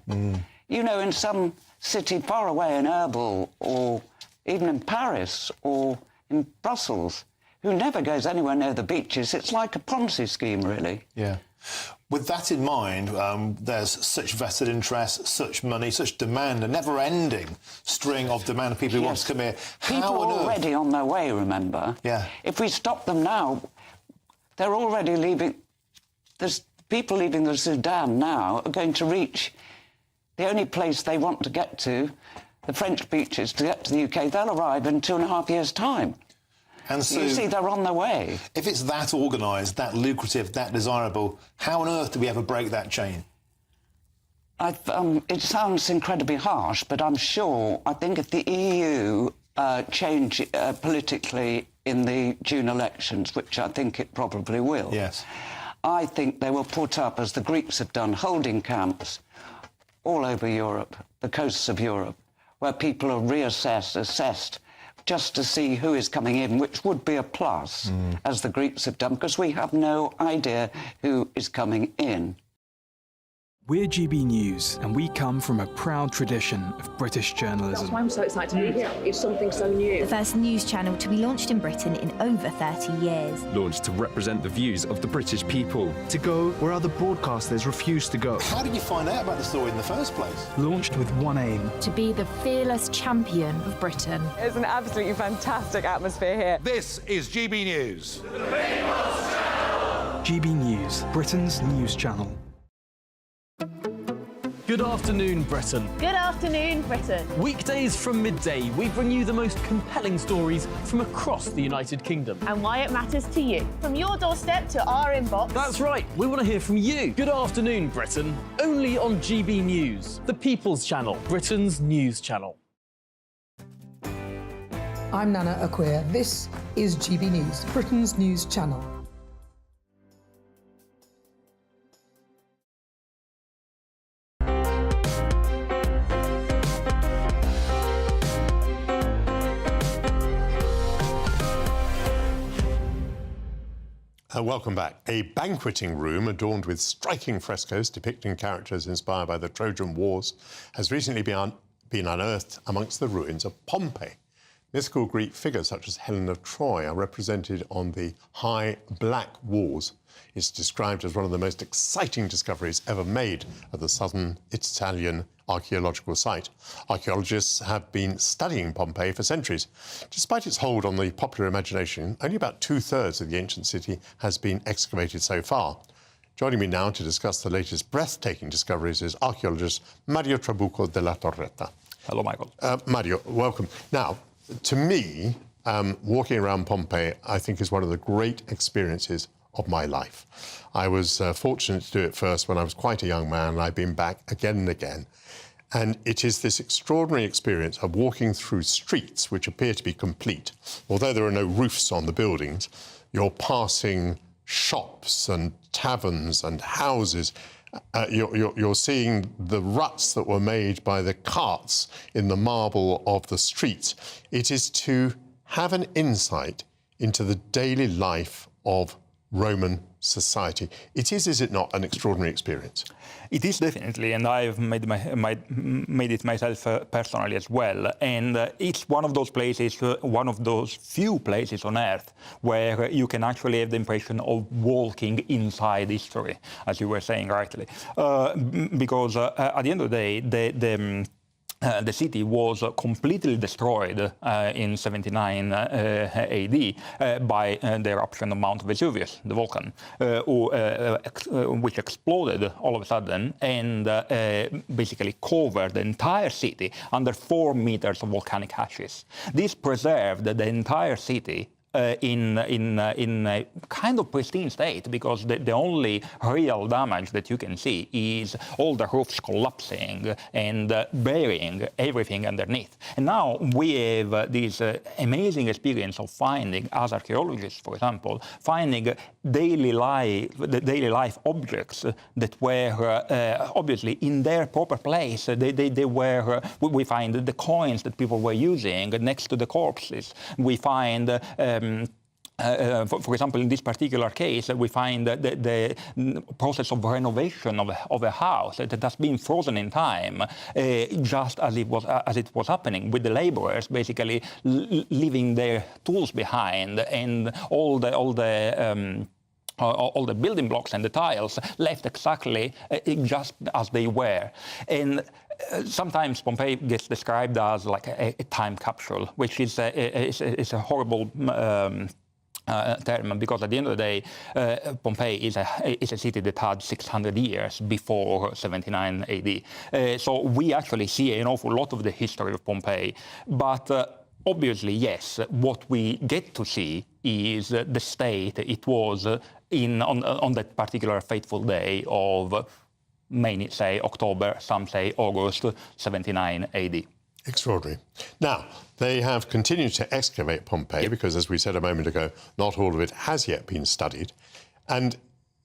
You know, in some city far away in Erbil, or even in Paris, or in Brussels, who never goes anywhere near the beaches. It's like a Ponzi scheme, really. Yeah. With that in mind, there's such vested interest, such money, such demand, a never-ending string of demand of people who want to come here. People are already on their way, remember? Yeah. If we stop them now, they're already leaving. There's people leaving the Sudan now are going to reach the only place they want to get to, the French beaches, to get to the UK. They'll arrive in 2.5 years' time. And so, you see, they're on their way. If it's that organised, that lucrative, that desirable, how on earth do we ever break that chain? It sounds incredibly harsh, but I'm sure, I think if the EU change politically in the June elections, which I think it probably will, yes, I think they will put up, as the Greeks have done, holding camps all over Europe, the coasts of Europe, where people are assessed, just to see who is coming in, which would be a plus, as the Greeks have done, because we have no idea who is coming in. We're GB News, and we come from a proud tradition of British journalism. That's why I'm so excited to be here. It's something so new. The first news channel to be launched in Britain in over 30 years. Launched to represent the views of the British people. To go where other broadcasters refuse to go. How did you find out about the story in the first place? Launched with one aim. To be the fearless champion of Britain. It's an absolutely fantastic atmosphere here. This is GB News. GB News, Britain's news channel. Good afternoon, Britain. Good afternoon, Britain. Weekdays from midday, we bring you the most compelling stories from across the United Kingdom. And why it matters to you. From your doorstep to our inbox. That's right, we want to hear from you. Good afternoon, Britain. Only on GB News, the People's Channel, Britain's news channel. I'm Nana Acquia. This is GB News, Britain's news channel. Welcome back. A banqueting room adorned with striking frescoes depicting characters inspired by the Trojan Wars has recently been unearthed amongst the ruins of Pompeii. Mythical Greek figures such as Helen of Troy are represented on the high black walls. It's described as one of the most exciting discoveries ever made at the southern Italian archaeological site. Archaeologists have been studying Pompeii for centuries. Despite its hold on the popular imagination, only about 2/3 of the ancient city has been excavated so far. Joining me now to discuss the latest breathtaking discoveries is archaeologist Mario Trabucco della Torretta. Hello, Michael. Mario, welcome. Now, to me, walking around Pompeii, I think, is one of the great experiences of my life. I was fortunate to do it first when I was quite a young man, and I've been back again and again. And it is this extraordinary experience of walking through streets which appear to be complete. Although there are no roofs on the buildings, you're passing shops and taverns and houses. You're seeing the ruts that were made by the carts in the marble of the streets. It is to have an insight into the daily life of Roman society. It is it not, an extraordinary experience? It is definitely, and I've made it myself personally as well. And it's one of those places, one of those few places on Earth where you can actually have the impression of walking inside history, as you were saying rightly. Because at the end of the day, the city was completely destroyed in 79 AD by the eruption of Mount Vesuvius, the volcan, which exploded all of a sudden and basically covered the entire city under 4 meters of volcanic ashes. This preserved the entire city in a kind of pristine state, because the only real damage that you can see is all the roofs collapsing and burying everything underneath. And now we have this amazing experience of finding, as archaeologists, for example, finding daily life objects that were obviously in their proper place. They were. We find the coins that people were using next to the corpses. We find. For example, in this particular case, we find the process of renovation of a house that has been frozen in time, just as it was happening, with the laborers basically leaving their tools behind, and all the building blocks and the tiles left exactly just as they were. And sometimes Pompeii gets described as like a time capsule, which is a horrible term, because at the end of the day, Pompeii is a city that had 600 years before 79 AD. So we actually see an awful lot of the history of Pompeii. But obviously, yes, what we get to see is the state it was in on that particular fateful day of, many say October, some say August 79 AD. Extraordinary. Now, they have continued to excavate Pompeii because, as we said a moment ago, not all of it has yet been studied. And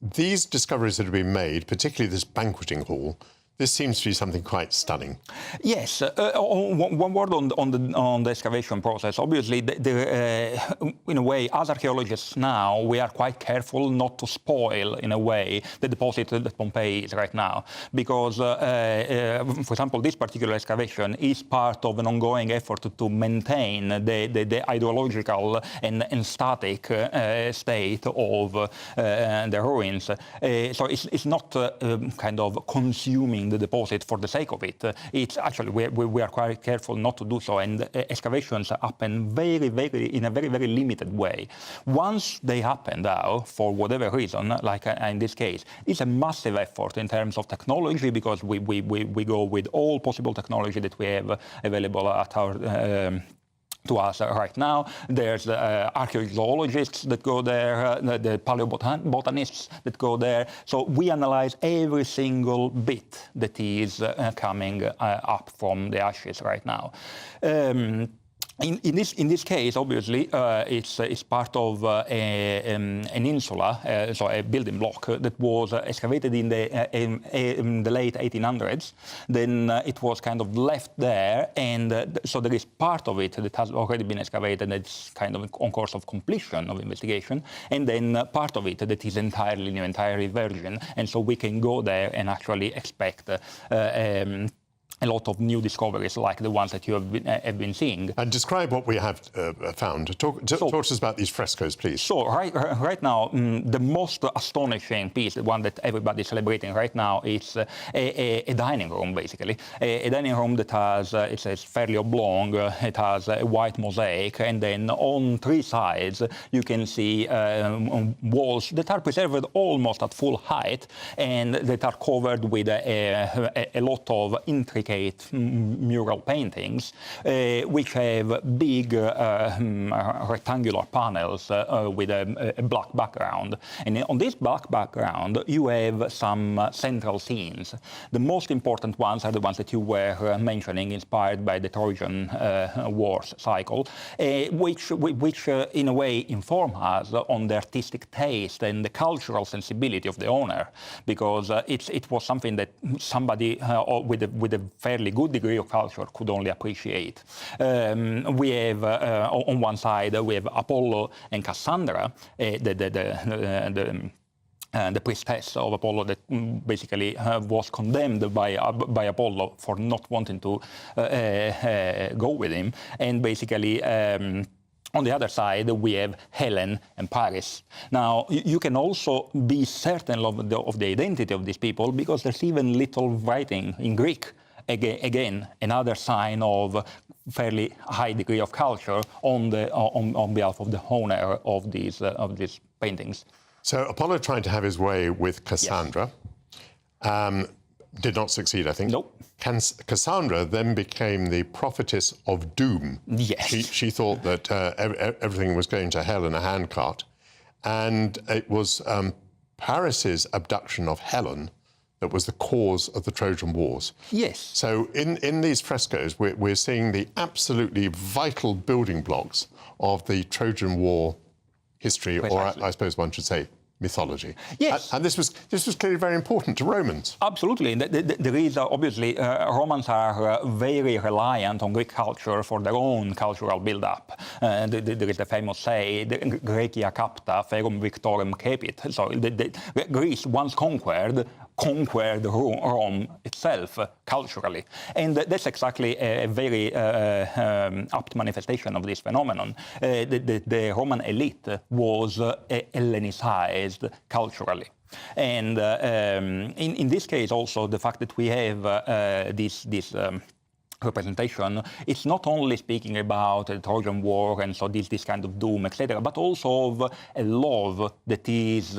these discoveries that have been made, particularly this banqueting hall, this seems to be something quite stunning. Yes. One word on the excavation process. Obviously, in a way, as archaeologists now, we are quite careful not to spoil, in a way, the deposit that Pompeii is right now. Because, for example, this particular excavation is part of an ongoing effort to maintain the ideological and static state of the ruins. So it's not kind of consuming the deposit for the sake of it. It's actually, we are quite careful not to do so, and excavations happen in a very limited way. Once they happen, though, for whatever reason, like in this case, it's a massive effort in terms of technology, because we go with all possible technology that we have available at our to us right now. There's archaeologists that go there, the paleobotanists that go there. So we analyze every single bit that is coming up from the ashes right now. In this case, obviously, it's part of an insula, so a building block that was excavated in the late 1800s. Then it was kind of left there, and so there is part of it that has already been excavated, that's kind of on course of completion of investigation, and then part of it that is entirely new, entirely virgin, and so we can go there and actually expect a lot of new discoveries like the ones that you have been seeing. And describe what we have found. Talk to us about these frescoes, please. So right now, the most astonishing piece, the one that everybody's celebrating right now, is a dining room, basically. A dining room that has, it's fairly oblong, it has a white mosaic, and then on three sides you can see walls that are preserved almost at full height, and that are covered with a lot of intricate mural paintings, which have big rectangular panels with a black background. And on this black background, you have some central scenes. The most important ones are the ones that you were mentioning, inspired by the Trojan Wars cycle, which in a way inform us on the artistic taste and the cultural sensibility of the owner, because it was something that somebody with a fairly good degree of culture could only appreciate. We have on one side we have Apollo and Cassandra, the priestess of Apollo that basically was condemned by Apollo for not wanting to go with him, and basically. On the other side, we have Helen and Paris. Now, you can also be certain of the identity of these people, because there's even little writing in Greek. Again, another sign of fairly high degree of culture on behalf of the owner of these paintings. So Apollo trying to have his way with Cassandra. Yes. did not succeed, I think. Nope. Cassandra then became the prophetess of doom. Yes. She thought that everything was going to hell in a handcart. And it was Paris's abduction of Helen that was the cause of the Trojan Wars. Yes. So in these frescoes, we're seeing the absolutely vital building blocks of the Trojan War history, Precisely. or I suppose one should say mythology. Yes. And this was clearly very important to Romans. Absolutely. There is obviously Romans are very reliant on Greek culture for their own cultural build-up. There is the famous say, Graecia capta, ferum victorem cepit. So Greece, once conquered Rome itself culturally. And that's exactly a very apt manifestation of this phenomenon. The Roman elite was Hellenicized culturally. And in this case also, the fact that we have this representation, it's not only speaking about the Trojan War and so this kind of doom, etc., but also of a love that is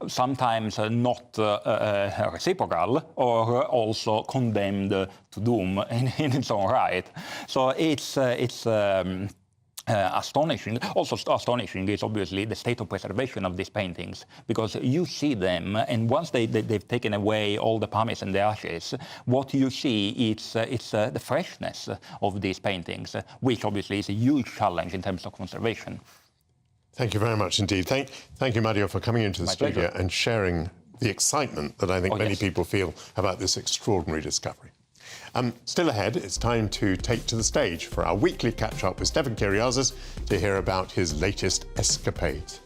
sometimes not reciprocal or also condemned to doom in its own right. So it's astonishing. Also astonishing is obviously the state of preservation of these paintings, because you see them, and once they've taken away all the pumice and the ashes, what you see it's the freshness of these paintings, which obviously is a huge challenge in terms of conservation. Thank you very much indeed. Thank you, Mario, for coming into the My studio pleasure. and sharing the excitement that I think many people feel about this extraordinary discovery. Still ahead, it's time to take to the stage for our weekly catch-up with Stefan Kyriazis to hear about his latest escapades.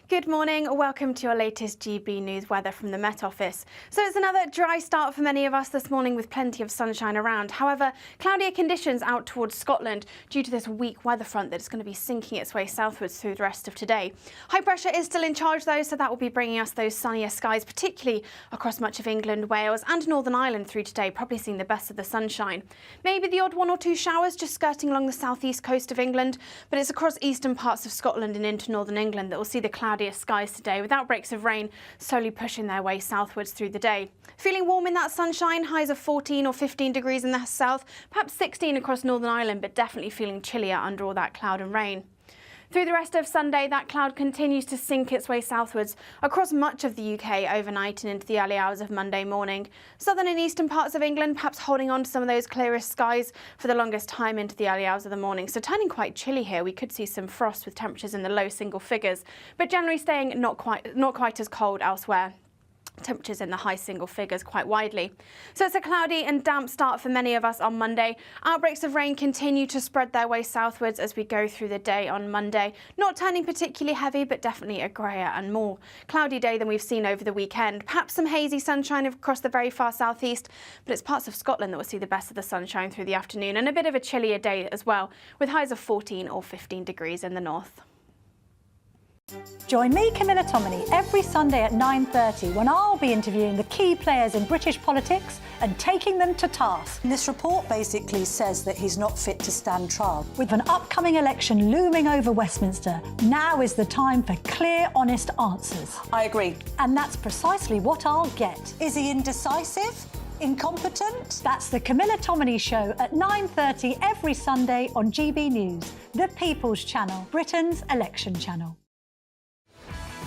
Good morning, welcome to your latest GB News weather from the Met Office. So it's another dry start for many of us this morning with plenty of sunshine around. However, cloudier conditions out towards Scotland due to this weak weather front that's going to be sinking its way southwards through the rest of today. High pressure is still in charge though, so that will be bringing us those sunnier skies, particularly across much of England, Wales and Northern Ireland through today, probably seeing the best of the sunshine. Maybe the odd one or two showers just skirting along the southeast coast of England, but it's across eastern parts of Scotland and into Northern England that we'll see the cloudier skies today, with outbreaks of rain slowly pushing their way southwards through the day. Feeling warm in that sunshine, highs of 14 or 15 degrees in the south, perhaps 16 across Northern Ireland, but definitely feeling chillier under all that cloud and rain. Through the rest of Sunday, that cloud continues to sink its way southwards across much of the UK overnight and into the early hours of Monday morning. Southern and eastern parts of England perhaps holding on to some of those clearest skies for the longest time into the early hours of the morning. So turning quite chilly here, we could see some frost with temperatures in the low single figures, but generally staying not quite as cold elsewhere. Temperatures in the high single figures quite widely. So it's a cloudy and damp start for many of us on Monday. Outbreaks of rain continue to spread their way southwards as we go through the day on Monday. Not turning particularly heavy, but definitely a greyer and more cloudy day than we've seen over the weekend. Perhaps some hazy sunshine across the very far southeast, but it's parts of Scotland that will see the best of the sunshine through the afternoon, and a bit of a chillier day as well, with highs of 14 or 15 degrees in the north. Join me, Camilla Tominey, every Sunday at 9:30 when I'll be interviewing the key players in British politics and taking them to task. This report basically says that he's not fit to stand trial. With an upcoming election looming over Westminster, now is the time for clear, honest answers. I agree. And that's precisely what I'll get. Is he indecisive? Incompetent? That's the Camilla Tominey Show at 9:30 every Sunday on GB News, the People's Channel, Britain's election channel.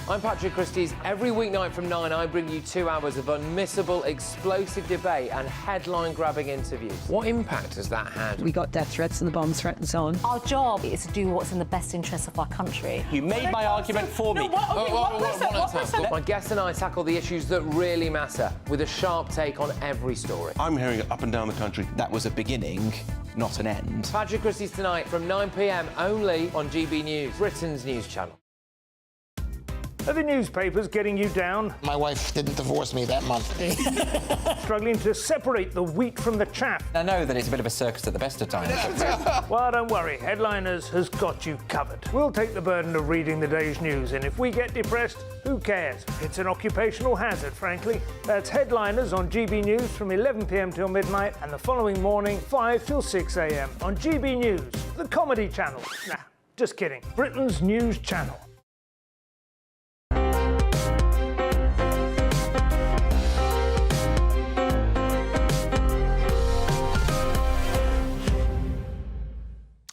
I'm Patrick Christie's. Every weeknight from 9, I bring you 2 hours of unmissable, explosive debate and headline-grabbing interviews. What impact has that had? We got death threats and the bomb threat and so on. Our job is to do what's in the best interest of our country. You made my argument for me. My guest and I tackle the issues that really matter, with a sharp take on every story. I'm hearing it up and down the country. That was a beginning, not an end. Patrick Christie's tonight from 9 p.m. only on GB News, Britain's news channel. Are the newspapers getting you down? My wife didn't divorce me that month. Struggling to separate the wheat from the chaff? I know that it's a bit of a circus at the best of times. Well, don't worry. Headliners has got you covered. We'll take the burden of reading the day's news, and if we get depressed, who cares? It's an occupational hazard, frankly. That's Headliners on GB News from 11 p.m. till midnight, and the following morning, 5 till 6 a.m. on GB News, the comedy channel. Nah, just kidding. Britain's news channel.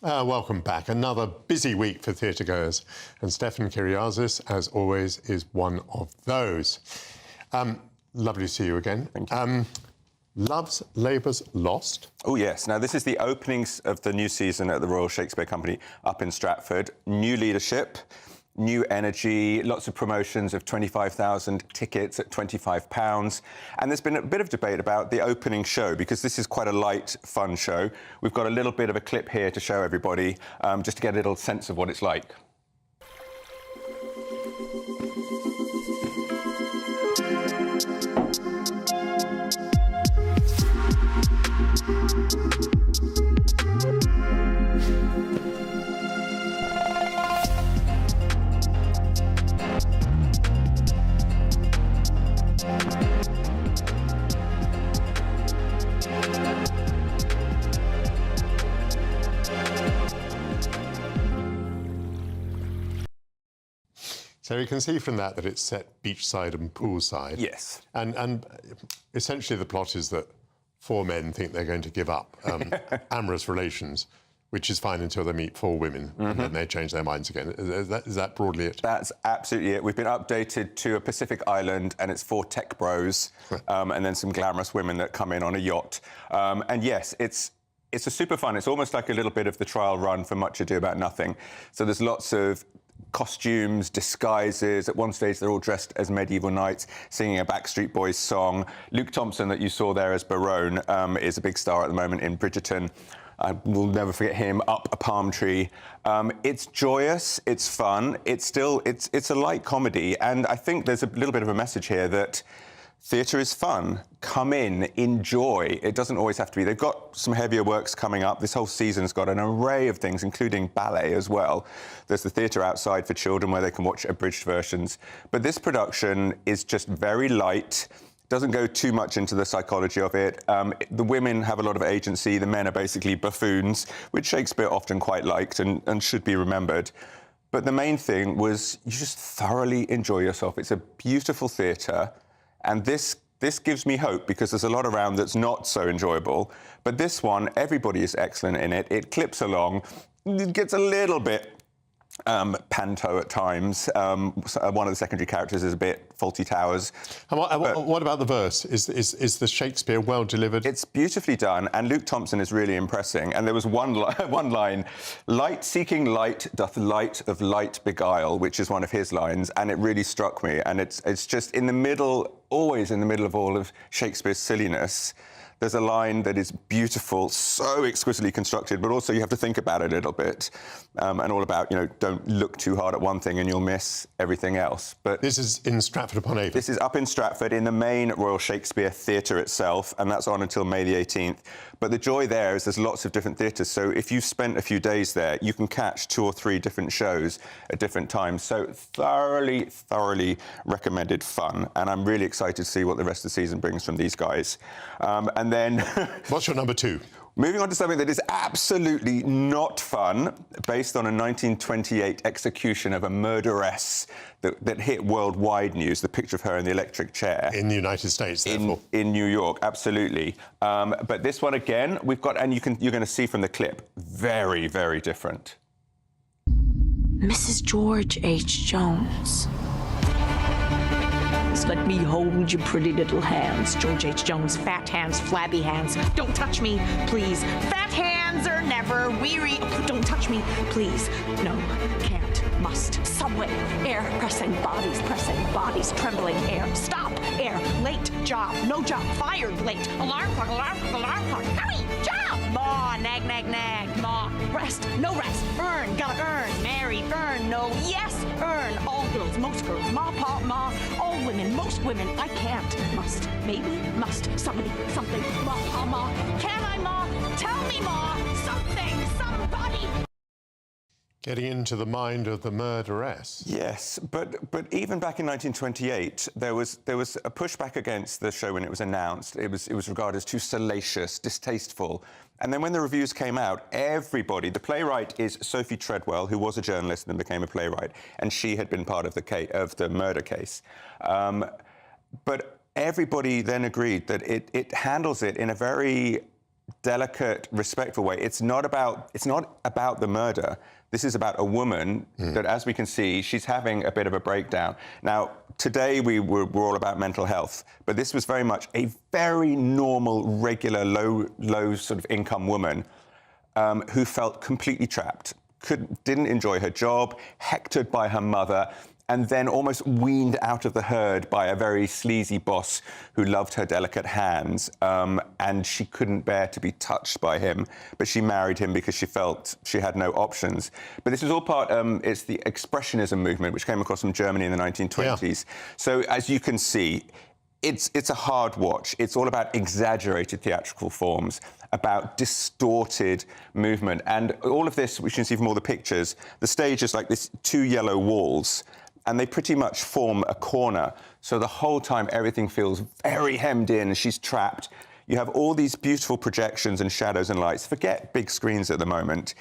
Welcome back. Another busy week for theatregoers, and Stefan Kyriazis, as always, is one of those. Lovely to see you again. Thank you. Love's Labour's Lost. Oh, yes. Now, this is the openings of the new season at the Royal Shakespeare Company up in Stratford. New leadership, new energy, lots of promotions of 25,000 tickets at £25. And there's been a bit of debate about the opening show, because this is quite a light, fun show. We've got a little bit of a clip here to show everybody, just to get a little sense of what it's like. So you can see from that it's set beachside and poolside. Yes. And essentially the plot is that four men think they're going to give up amorous relations, which is fine until they meet four women, and then they change their minds again. Is that broadly it? That's absolutely it. We've been updated to a Pacific island, and it's four tech bros, and then some glamorous women that come in on a yacht. And yes, it's a super fun. It's almost like a little bit of the trial run for Much Ado About Nothing. So there's lots of costumes, disguises. At one stage, they're all dressed as medieval knights, singing a Backstreet Boys song. Luke Thompson, that you saw there as Byron, is a big star at the moment in Bridgerton. I will never forget him, Up a Palm Tree. It's joyous, it's fun, it's a light comedy, and I think there's a little bit of a message here that theatre is fun. Come in, enjoy. It doesn't always have to be. They've got some heavier works coming up. This whole season's got an array of things, including ballet as well. There's the theatre outside for children where they can watch abridged versions. But this production is just very light, doesn't go too much into the psychology of it. The women have a lot of agency. The men are basically buffoons, which Shakespeare often quite liked and should be remembered. But the main thing was you just thoroughly enjoy yourself. It's a beautiful theatre. And this gives me hope, because there's a lot around that's not so enjoyable. But this one, everybody is excellent in it. It clips along. It gets a little bit panto at times. One of the secondary characters is a bit Faulty Towers. And what about the verse? Is the Shakespeare well delivered? It's beautifully done, and Luke Thompson is really impressing. And there was one line, "Light seeking light doth light of light beguile," which is one of his lines, and it really struck me. And it's just in the middle, always in the middle of all of Shakespeare's silliness. There's a line that is beautiful, so exquisitely constructed, but also you have to think about it a little bit, and all about, don't look too hard at one thing and you'll miss everything else. But this is in Stratford-upon-Avon? This is up in Stratford, in the main Royal Shakespeare Theatre itself, and that's on until May the 18th. But the joy there is there's lots of different theatres, so if you've spent a few days there, you can catch 2 or 3 different shows at different times. So thoroughly, thoroughly recommended fun, and I'm really excited to see what the rest of the season brings from these guys. And then... What's your number 2? Moving on to something that is absolutely not fun, based on a 1928 execution of a murderess that hit worldwide news, the picture of her in the electric chair. In the United States, therefore. In New York, absolutely. But this one, again, we've got, and you're going to see from the clip, very, very different. Mrs. George H. Jones. Let me hold your pretty little hands. George H. Jones, fat hands, flabby hands. Don't touch me, please. Fat hands are never weary. Oh, don't touch me, please. No, can't, must. Subway, air, pressing bodies, trembling, air. Stop, air, late, job, no job, fired, late. Alarm clock, hurry, job. Ma, nag, nag, nag, ma. Rest, no rest. Earn, gotta earn. Marry, earn, no, yes, earn. All girls, most girls, ma, pa, ma. All women, most women. I can't, must, maybe, must. Somebody, something, ma, pa, ma. Can I, ma? Tell me, ma. Something, somebody. Getting into the mind of the murderess. Yes, but even back in 1928, there was a pushback against the show when it was announced. It was regarded as too salacious, distasteful. And then when the reviews came out, everybody, the playwright is Sophie Treadwell, who was a journalist and then became a playwright, and she had been part of the murder case. But everybody then agreed that it handles it in a very delicate, respectful way. It's not about the murder. This is about a woman that, as we can see, she's having a bit of a breakdown. Now, today we're all about mental health, but this was very much a very normal, regular, low sort of income woman who felt completely trapped, didn't enjoy her job, hectored by her mother, and then almost weaned out of the herd by a very sleazy boss who loved her delicate hands, and she couldn't bear to be touched by him, but she married him because she felt she had no options. But this is all part, it's the Expressionism movement, which came across from Germany in the 1920s. Yeah. So as you can see, it's a hard watch. It's all about exaggerated theatrical forms, about distorted movement. And all of this, which you can see from all the pictures, the stage is like this 2 yellow walls, and they pretty much form a corner. So the whole time, everything feels very hemmed in. She's trapped. You have all these beautiful projections and shadows and lights. Forget big screens at the moment.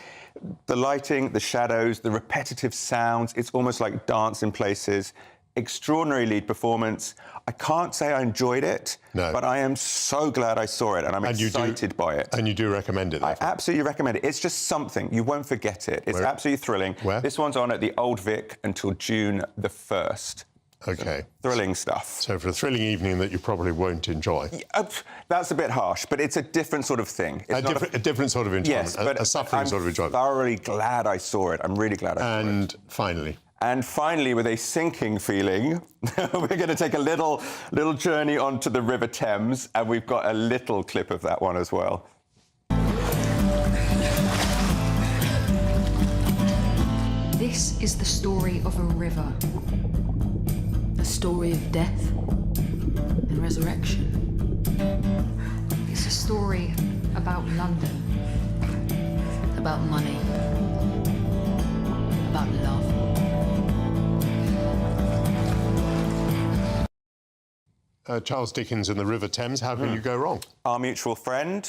The lighting, the shadows, the repetitive sounds, it's almost like dance in places. Extraordinary lead performance. I can't say I enjoyed it, but I am so glad I saw it, and I'm excited by it. And you do recommend it? I absolutely recommend it. It's just something. You won't forget it. It's absolutely thrilling. Where? This one's on at the Old Vic until June the 1st. OK. So, thrilling stuff. So for a thrilling evening that you probably won't enjoy. That's a bit harsh, but it's a different sort of thing. It's a different sort of enjoyment, yes, but a suffering sort of enjoyment. I'm thoroughly glad I saw it. I'm really glad I saw it. And finally? And finally, with a sinking feeling, we're going to take a little journey onto the River Thames, and we've got a little clip of that one as well. This is the story of a river. A story of death and resurrection. It's a story about London, about money, about love. Charles Dickens and the River Thames, how can you go wrong? Our Mutual Friend,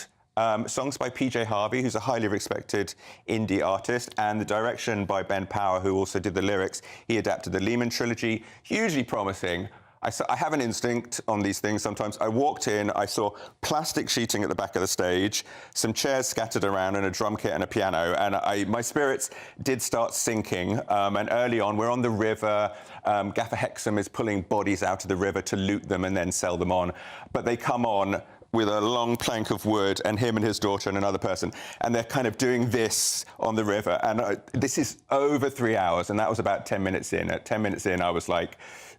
songs by PJ Harvey, who's a highly respected indie artist, and the direction by Ben Power, who also did the lyrics. He adapted the Lehman trilogy, hugely promising. I have an instinct on these things sometimes. I walked in, I saw plastic sheeting at the back of the stage, some chairs scattered around, and a drum kit and a piano, and my spirits did start sinking. And early on, we're on the river. Gaffer Hexam is pulling bodies out of the river to loot them and then sell them on. But they come on with a long plank of wood, and him and his daughter and another person, and they're kind of doing this on the river. And this is over 3 hours, and that was about 10 minutes in. At 10 minutes in, I was like,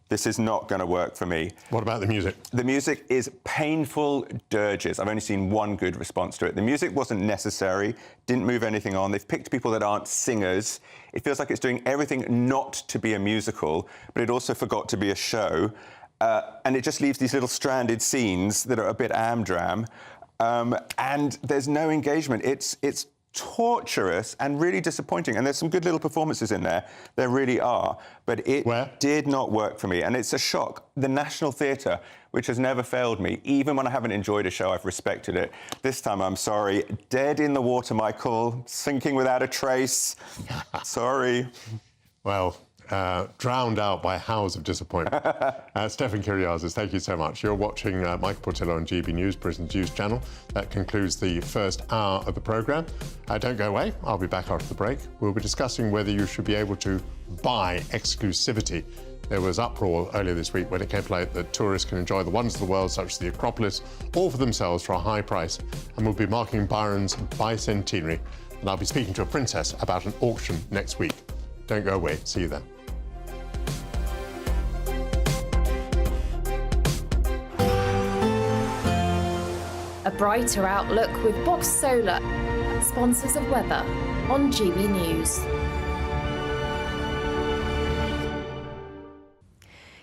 this is not going to work for me. What about the music? The music is painful dirges. I've only seen one good response to it. The music wasn't necessary, didn't move anything on. They've picked people that aren't singers. It feels like it's doing everything not to be a musical, but it also forgot to be a show. And it just leaves these little stranded scenes that are a bit amdram. And there's no engagement. It's torturous and really disappointing. And there's some good little performances in there. There really are. But it did not work for me. And it's a shock. The National Theatre, which has never failed me, even when I haven't enjoyed a show, I've respected it. This time, I'm sorry. Dead in the water, Michael. Sinking without a trace. Sorry. Well, drowned out by howls of disappointment. Stefan Kyriazis, thank you so much. You're watching Michael Portillo on GB News, Britain's news channel. That concludes the first hour of the programme. Don't go away. I'll be back after the break. We'll be discussing whether you should be able to buy exclusivity. There was uproar earlier this week when it came to light that tourists can enjoy the wonders of the world, such as the Acropolis, all for themselves for a high price. And we'll be marking Byron's bicentenary. And I'll be speaking to a princess about an auction next week. Don't go away. See you then. A brighter outlook with Boxt Solar, sponsors of weather on GB News.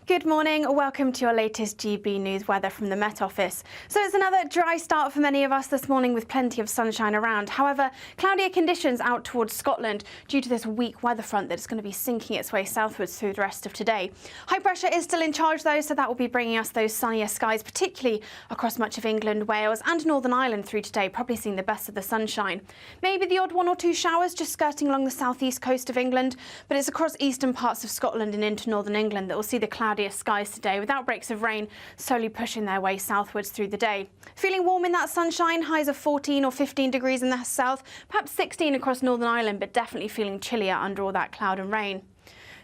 Good morning, welcome to your latest GB News weather from the Met Office. So it's another dry start for many of us this morning with plenty of sunshine around. However, cloudier conditions out towards Scotland due to this weak weather front that's going to be sinking its way southwards through the rest of today. High pressure is still in charge though, so that will be bringing us those sunnier skies, particularly across much of England, Wales and Northern Ireland through today, probably seeing the best of the sunshine. Maybe the odd 1 or 2 showers just skirting along the southeast coast of England, but it's across eastern parts of Scotland and into northern England that we'll see the cloudiest clear skies today, with outbreaks of rain slowly pushing their way southwards through the day. Feeling warm in that sunshine, highs of 14 or 15 degrees in the south, perhaps 16 across Northern Ireland, but definitely feeling chillier under all that cloud and rain.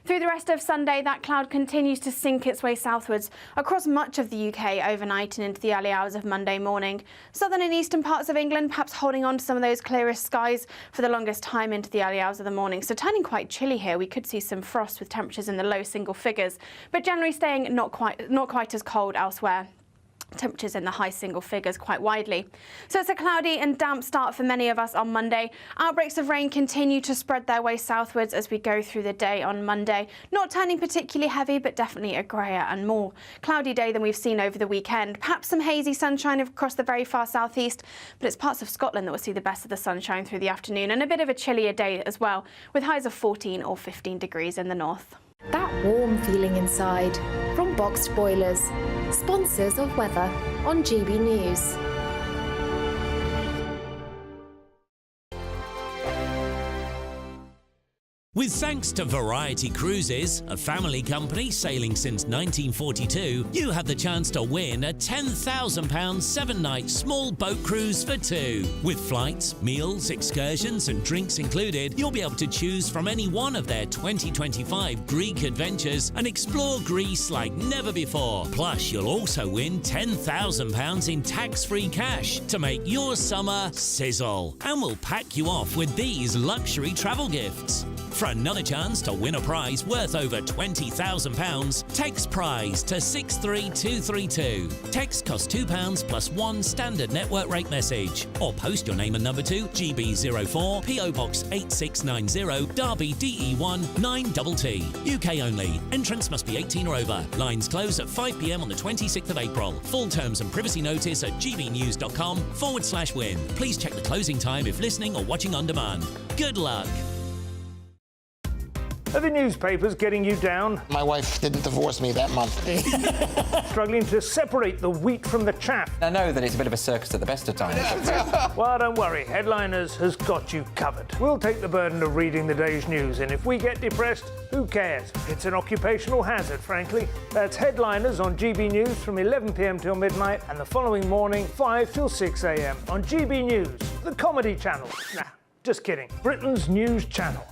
Through the rest of Sunday, that cloud continues to sink its way southwards across much of the UK overnight and into the early hours of Monday morning. Southern and eastern parts of England perhaps holding on to some of those clearest skies for the longest time into the early hours of the morning. So turning quite chilly here. We could see some frost with temperatures in the low single figures, but generally staying not quite as cold elsewhere. Temperatures in the high single figures quite widely. So it's a cloudy and damp start for many of us on Monday. Outbreaks of rain continue to spread their way southwards as we go through the day on Monday. Not turning particularly heavy, but definitely a greyer and more cloudy day than we've seen over the weekend. Perhaps some hazy sunshine across the very far southeast, but it's parts of Scotland that will see the best of the sunshine through the afternoon, and a bit of a chillier day as well, with highs of 14 or 15 degrees in the north. That warm feeling inside from Boxt Boilers, sponsors of weather on GB News. With thanks to Variety Cruises, a family company sailing since 1942, you have the chance to win a £10,000 7-night small boat cruise for two. With flights, meals, excursions and drinks included, you'll be able to choose from any one of their 2025 Greek adventures and explore Greece like never before. Plus, you'll also win £10,000 in tax-free cash to make your summer sizzle. And we'll pack you off with these luxury travel gifts. For another chance to win a prize worth over £20,000, text prize to 63232. Text costs £2 plus one standard network rate message. Or post your name and number to GB04 PO Box 8690 Derby DE1 9TT. UK only. Entrance must be 18 or over. Lines close at 5 p.m. on the 26th of April. Full terms and privacy notice at gbnews.com/win. Please check the closing time if listening or watching on demand. Good luck. Are the newspapers getting you down? My wife didn't divorce me that month. Struggling to separate the wheat from the chaff? I know that it's a bit of a circus at the best of times. Well, don't worry, Headliners has got you covered. We'll take the burden of reading the day's news, and if we get depressed, who cares? It's an occupational hazard, frankly. That's Headliners on GB News from 11 p.m. till midnight, and the following morning, 5 till 6 a.m. on GB News, the comedy channel. Nah, just kidding. Britain's news channel.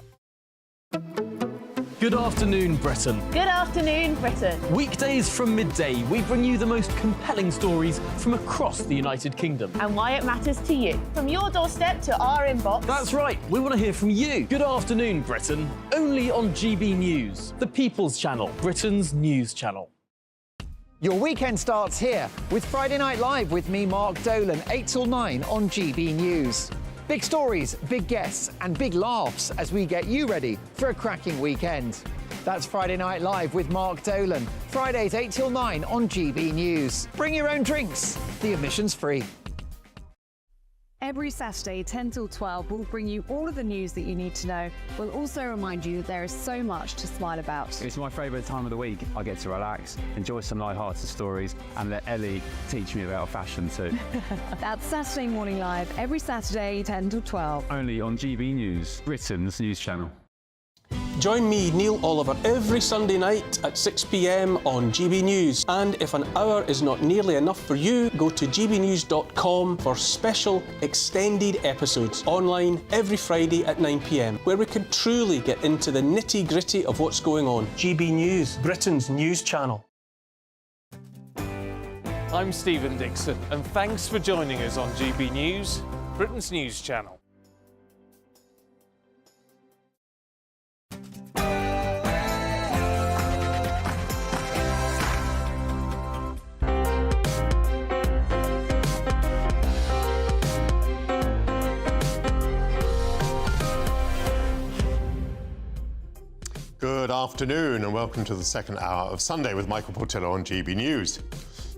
Good afternoon, Britain. Good afternoon, Britain. Weekdays from midday, we bring you the most compelling stories from across the United Kingdom. And why it matters to you. From your doorstep to our inbox. That's right, we want to hear from you. Good afternoon, Britain. Only on GB News, the People's Channel, Britain's news channel. Your weekend starts here with Friday Night Live with me, Mark Dolan, 8 till 9 on GB News. Big stories, big guests and big laughs as we get you ready for a cracking weekend. That's Friday Night Live with Mark Dolan. Fridays 8 till 9 on GB News. Bring your own drinks. The admission's free. Every Saturday, 10 till 12, we'll bring you all of the news that you need to know. We'll also remind you that there is so much to smile about. It's my favourite time of the week. I get to relax, enjoy some light-hearted stories, and let Ellie teach me about fashion too. That's Saturday Morning Live, every Saturday, 10 till 12. Only on GB News, Britain's news channel. Join me, Neil Oliver, every Sunday night at 6 p.m. on GB News. And if an hour is not nearly enough for you, go to gbnews.com for special extended episodes online every Friday at 9 p.m, where we can truly get into the nitty-gritty of what's going on. GB News, Britain's news channel. I'm Stephen Dixon, and thanks for joining us on GB News, Britain's news channel. Good afternoon and welcome to the second hour of Sunday with Michael Portillo on GB News.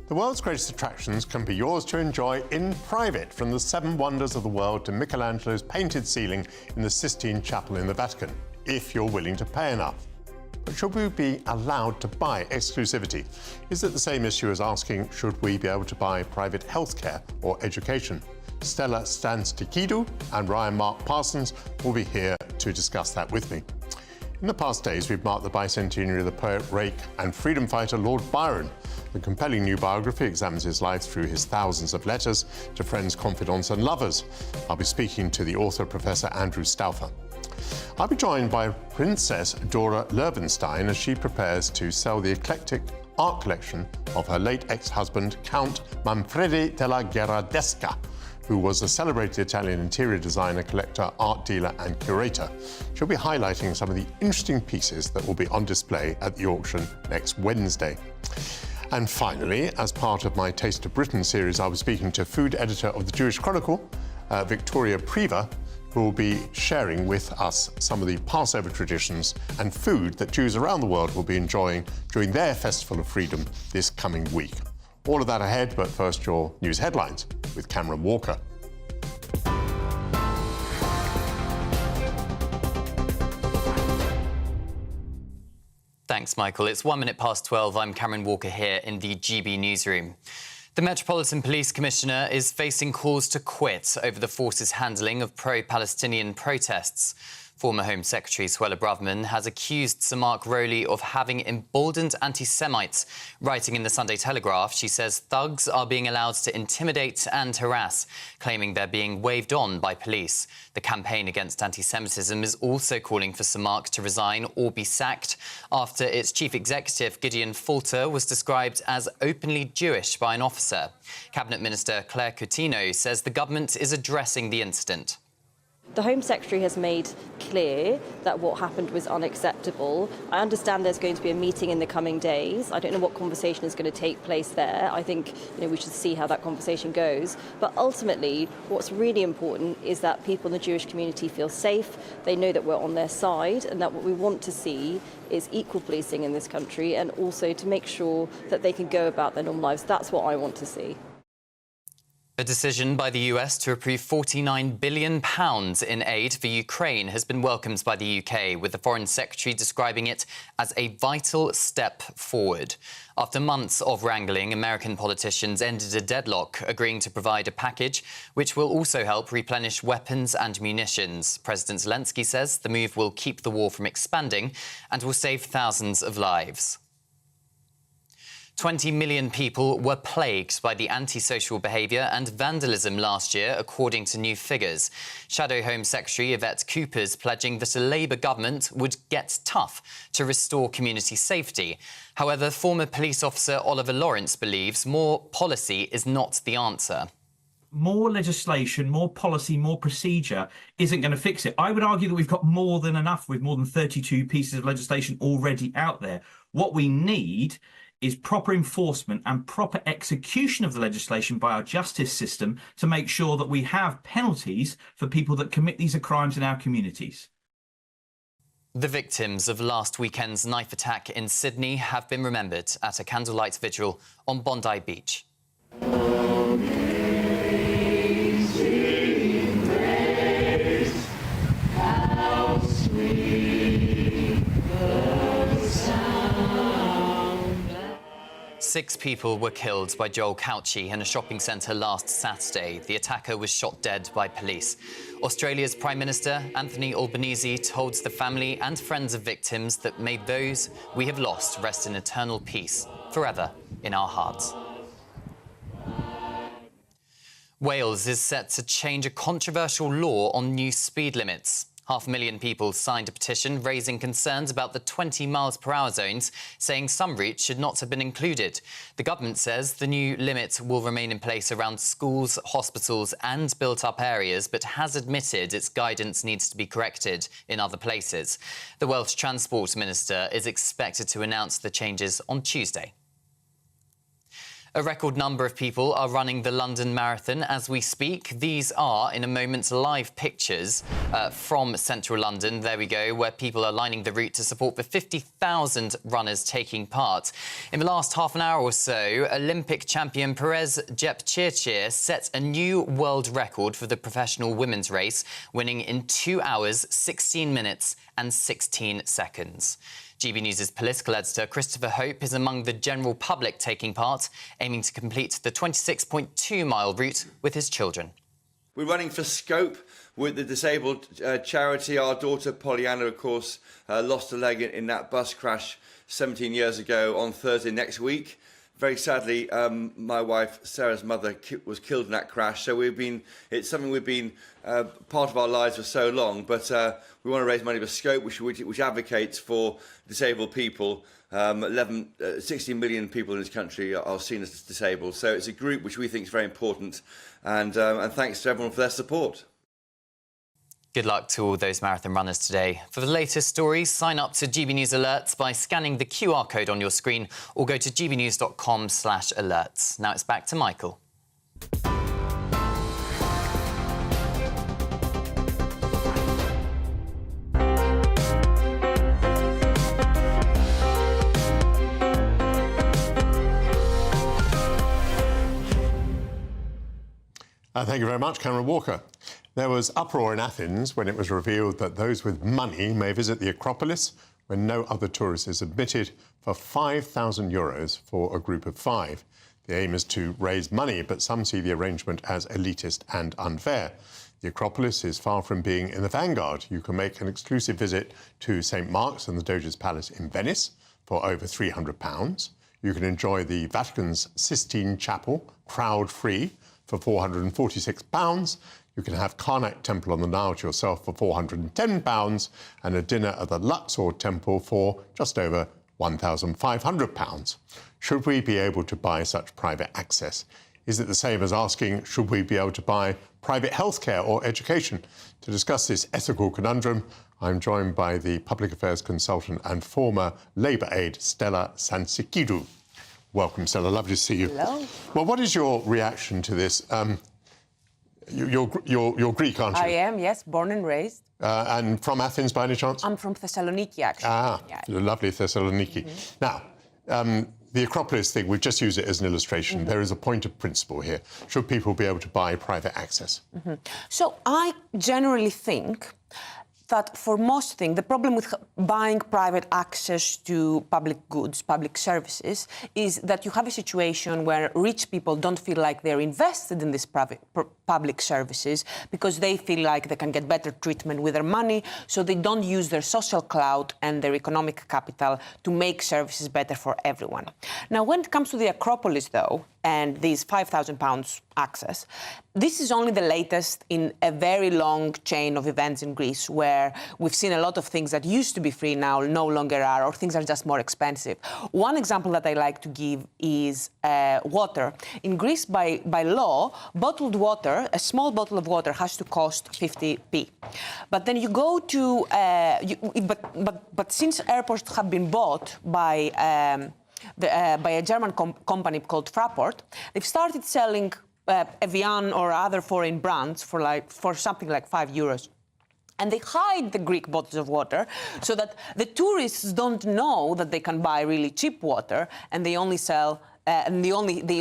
The world's greatest attractions can be yours to enjoy in private, from the 7 wonders of the world to Michelangelo's painted ceiling in the Sistine Chapel in the Vatican, if you're willing to pay enough. But should we be allowed to buy exclusivity? Is it the same issue as asking, should we be able to buy private healthcare or education? Stella Stanstikidou and Ryan Mark Parsons will be here to discuss that with me. In the past days, we've marked the bicentenary of the poet, rake and freedom fighter Lord Byron. The compelling new biography examines his life through his thousands of letters to friends, confidants and lovers. I'll be speaking to the author, Professor Andrew Stauffer. I'll be joined by Princess Dora Lerbenstein as she prepares to sell the eclectic art collection of her late ex-husband, Count Manfredi della Gherardesca, who was a celebrated Italian interior designer, collector, art dealer and curator. She'll be highlighting some of the interesting pieces that will be on display at the auction next Wednesday. And finally, as part of my Taste of Britain series, I'll be speaking to food editor of the Jewish Chronicle, Victoria Prever, who will be sharing with us some of the Passover traditions and food that Jews around the world will be enjoying during their Festival of Freedom this coming week. All of that ahead, but first your news headlines with Cameron Walker. Thanks, Michael. It's 1 minute past 12. I'm Cameron Walker here in the GB newsroom. The Metropolitan Police Commissioner is facing calls to quit over the force's handling of pro-Palestinian protests. Former Home Secretary Suella Braverman has accused Sir Mark Rowley of having emboldened anti-Semites. Writing in the Sunday Telegraph, she says thugs are being allowed to intimidate and harass, claiming they're being waved on by police. The campaign against anti-Semitism is also calling for Sir Mark to resign or be sacked after its chief executive, Gideon Falter, was described as openly Jewish by an officer. Cabinet Minister Claire Coutinho says the government is addressing the incident. The Home Secretary has made clear that what happened was unacceptable. I understand there's going to be a meeting in the coming days. I don't know what conversation is going to take place there. I think we should see how that conversation goes. But ultimately, what's really important is that people in the Jewish community feel safe. They know that we're on their side and that what we want to see is equal policing in this country and also to make sure that they can go about their normal lives. That's what I want to see. A decision by the US to approve £49 billion in aid for Ukraine has been welcomed by the UK, with the Foreign Secretary describing it as a vital step forward. After months of wrangling, American politicians ended a deadlock, agreeing to provide a package which will also help replenish weapons and munitions. President Zelensky says the move will keep the war from expanding and will save thousands of lives. 20 million people were plagued by the antisocial behaviour and vandalism last year, according to new figures. Shadow Home Secretary Yvette Cooper's pledging that a Labour government would get tough to restore community safety. However, former police officer Oliver Lawrence believes more policy is not the answer. More legislation, more policy, more procedure isn't going to fix it. I would argue that we've got more than enough with more than 32 pieces of legislation already out there. What we need is proper enforcement and proper execution of the legislation by our justice system to make sure that we have penalties for people that commit these crimes in our communities. The victims of last weekend's knife attack in Sydney have been remembered at a candlelight vigil on Bondi Beach. Amazing grace, how sweet the sound. 6 people were killed by Joel Cauchi in a shopping centre last Saturday. The attacker was shot dead by police. Australia's Prime Minister, Anthony Albanese, told the family and friends of victims that may those we have lost rest in eternal peace, forever in our hearts. Wales is set to change a controversial law on new speed limits. 500,000 people signed a petition raising concerns about the 20 miles per hour zones, saying some routes should not have been included. The government says the new limit will remain in place around schools, hospitals and built-up areas, but has admitted its guidance needs to be corrected in other places. The Welsh Transport Minister is expected to announce the changes on Tuesday. A record number of people are running the London Marathon as we speak. These are, in a moment, live pictures from central London. There we go, where people are lining the route to support the 50,000 runners taking part. In the last half an hour or so, Olympic champion Perez Jepchirchir set a new world record for the professional women's race, winning in 2 hours, 16 minutes and 16 seconds. GB News' political editor Christopher Hope is among the general public taking part, aiming to complete the 26.2-mile route with his children. We're running for Scope with the disabled charity. Our daughter Pollyanna, of course, lost a leg in that bus crash 17 years ago on Thursday next week. Very sadly, my wife Sarah's mother was killed in that crash. So it's something we've been part of our lives for so long. But we want to raise money for Scope, which advocates for disabled people. 16 million people in this country are seen as disabled. So it's a group which we think is very important. And thanks to everyone for their support. Good luck to all those marathon runners today. For the latest stories, sign up to GB News Alerts by scanning the QR code on your screen or go to gbnews.com/alerts. Now it's back to Michael. Thank you very much, Cameron Walker. There was uproar in Athens when it was revealed that those with money may visit the Acropolis when no other tourist is admitted for €5,000 for a group of 5. The aim is to raise money, but some see the arrangement as elitist and unfair. The Acropolis is far from being in the vanguard. You can make an exclusive visit to St Mark's and the Doge's Palace in Venice for over £300. You can enjoy the Vatican's Sistine Chapel, crowd-free, for £446. You can have Karnak Temple on the Nile to yourself for £410 and a dinner at the Luxor Temple for just over £1,500. Should we be able to buy such private access? Is it the same as asking, should we be able to buy private healthcare or education? To discuss this ethical conundrum, I'm joined by the public affairs consultant and former Labour aide, Stella Sansikidou. Welcome, Stella. Lovely to see you. Hello. Well, what is your reaction to this? You're Greek, aren't you? I am, yes, born and raised. And from Athens, by any chance? I'm from Thessaloniki, actually. Lovely Thessaloniki. Now, the Acropolis thing, we've just used it as an illustration. There is a point of principle here. Should people be able to buy private access? So I generally think that for most things, the problem with buying private access to public goods, public services, is that you have a situation where rich people don't feel like they're invested in these public services because they feel like they can get better treatment with their money, so they don't use their social clout and their economic capital to make services better for everyone. Now, when it comes to the Acropolis, though, and these £5,000 access, this is only the latest in a very long chain of events in Greece where we've seen a lot of things that used to be free now no longer are, or things are just more expensive. One example that I like to give is water. In Greece, by law, bottled water, a small bottle of water has to cost 50p. But then you go to, but since airports have been bought by a German company called Fraport, they've started selling Evian or other foreign brands for something like €5. And they hide the Greek bottles of water so that the tourists don't know that they can buy really cheap water, and they only sell and they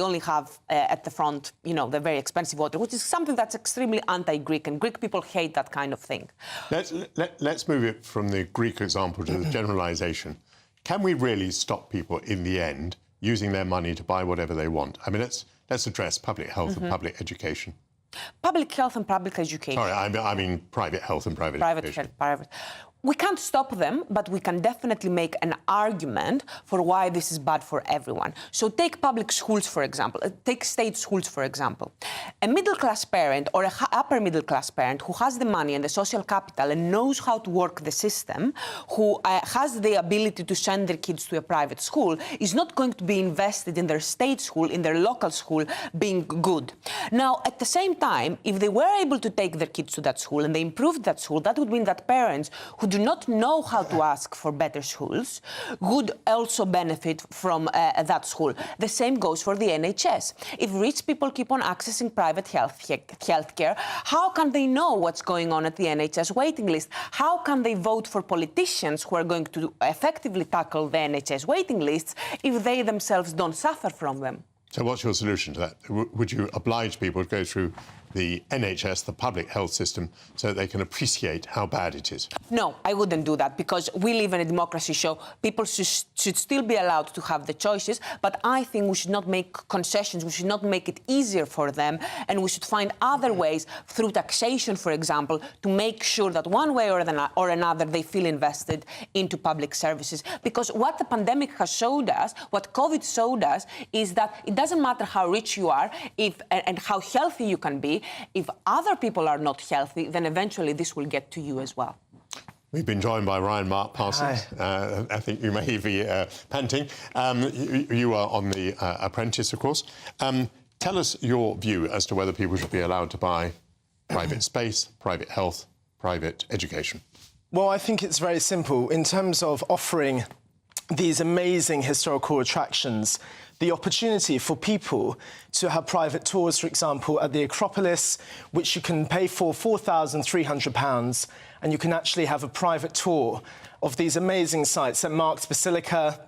only have at the front, the very expensive water, which is something that's extremely anti-Greek, and Greek people hate that kind of thing. Let's move it from the Greek example to the generalisation. Can we really stop people in the end using their money to buy whatever they want? I mean, let's address public health and public education. Public health and public education. Sorry, I mean private health and private education. Private. We can't stop them, but we can definitely make an argument for why this is bad for everyone. So take public schools, for example. Take state schools, for example. A middle-class parent or an upper-middle-class parent who has the money and the social capital and knows how to work the system, who has the ability to send their kids to a private school, is not going to be invested in their state school, in their local school, being good. Now, at the same time, if they were able to take their kids to that school and they improved that school, that would mean that parents who do not know how to ask for better schools would also benefit from that school. The same goes for the NHS. If rich people keep on accessing private healthcare, how can they know what's going on at the NHS waiting list? How can they vote for politicians who are going to effectively tackle the NHS waiting lists if they themselves don't suffer from them? So what's your solution to that? Would you oblige people to go through the NHS, the public health system, so that they can appreciate how bad it is? No, I wouldn't do that, because we live in a democracy, so people should still be allowed to have the choices, but I think we should not make concessions, we should not make it easier for them, and we should find other ways, through taxation, for example, to make sure that one way or another they feel invested into public services. Because what the pandemic has showed us, what COVID showed us, is that it doesn't matter how rich you are and how healthy you can be. If other people are not healthy, then eventually this will get to you as well. We've been joined by Ryan Mark Parsons. I think you may be panting. You are on The Apprentice, of course. Tell us your view as to whether people should be allowed to buy private space, private health, private education. Well, I think it's very simple. In terms of offering these amazing historical attractions, the opportunity for people to have private tours, for example, at the Acropolis, which you can pay for £4,300, and you can actually have a private tour of these amazing sites. St Mark's Basilica,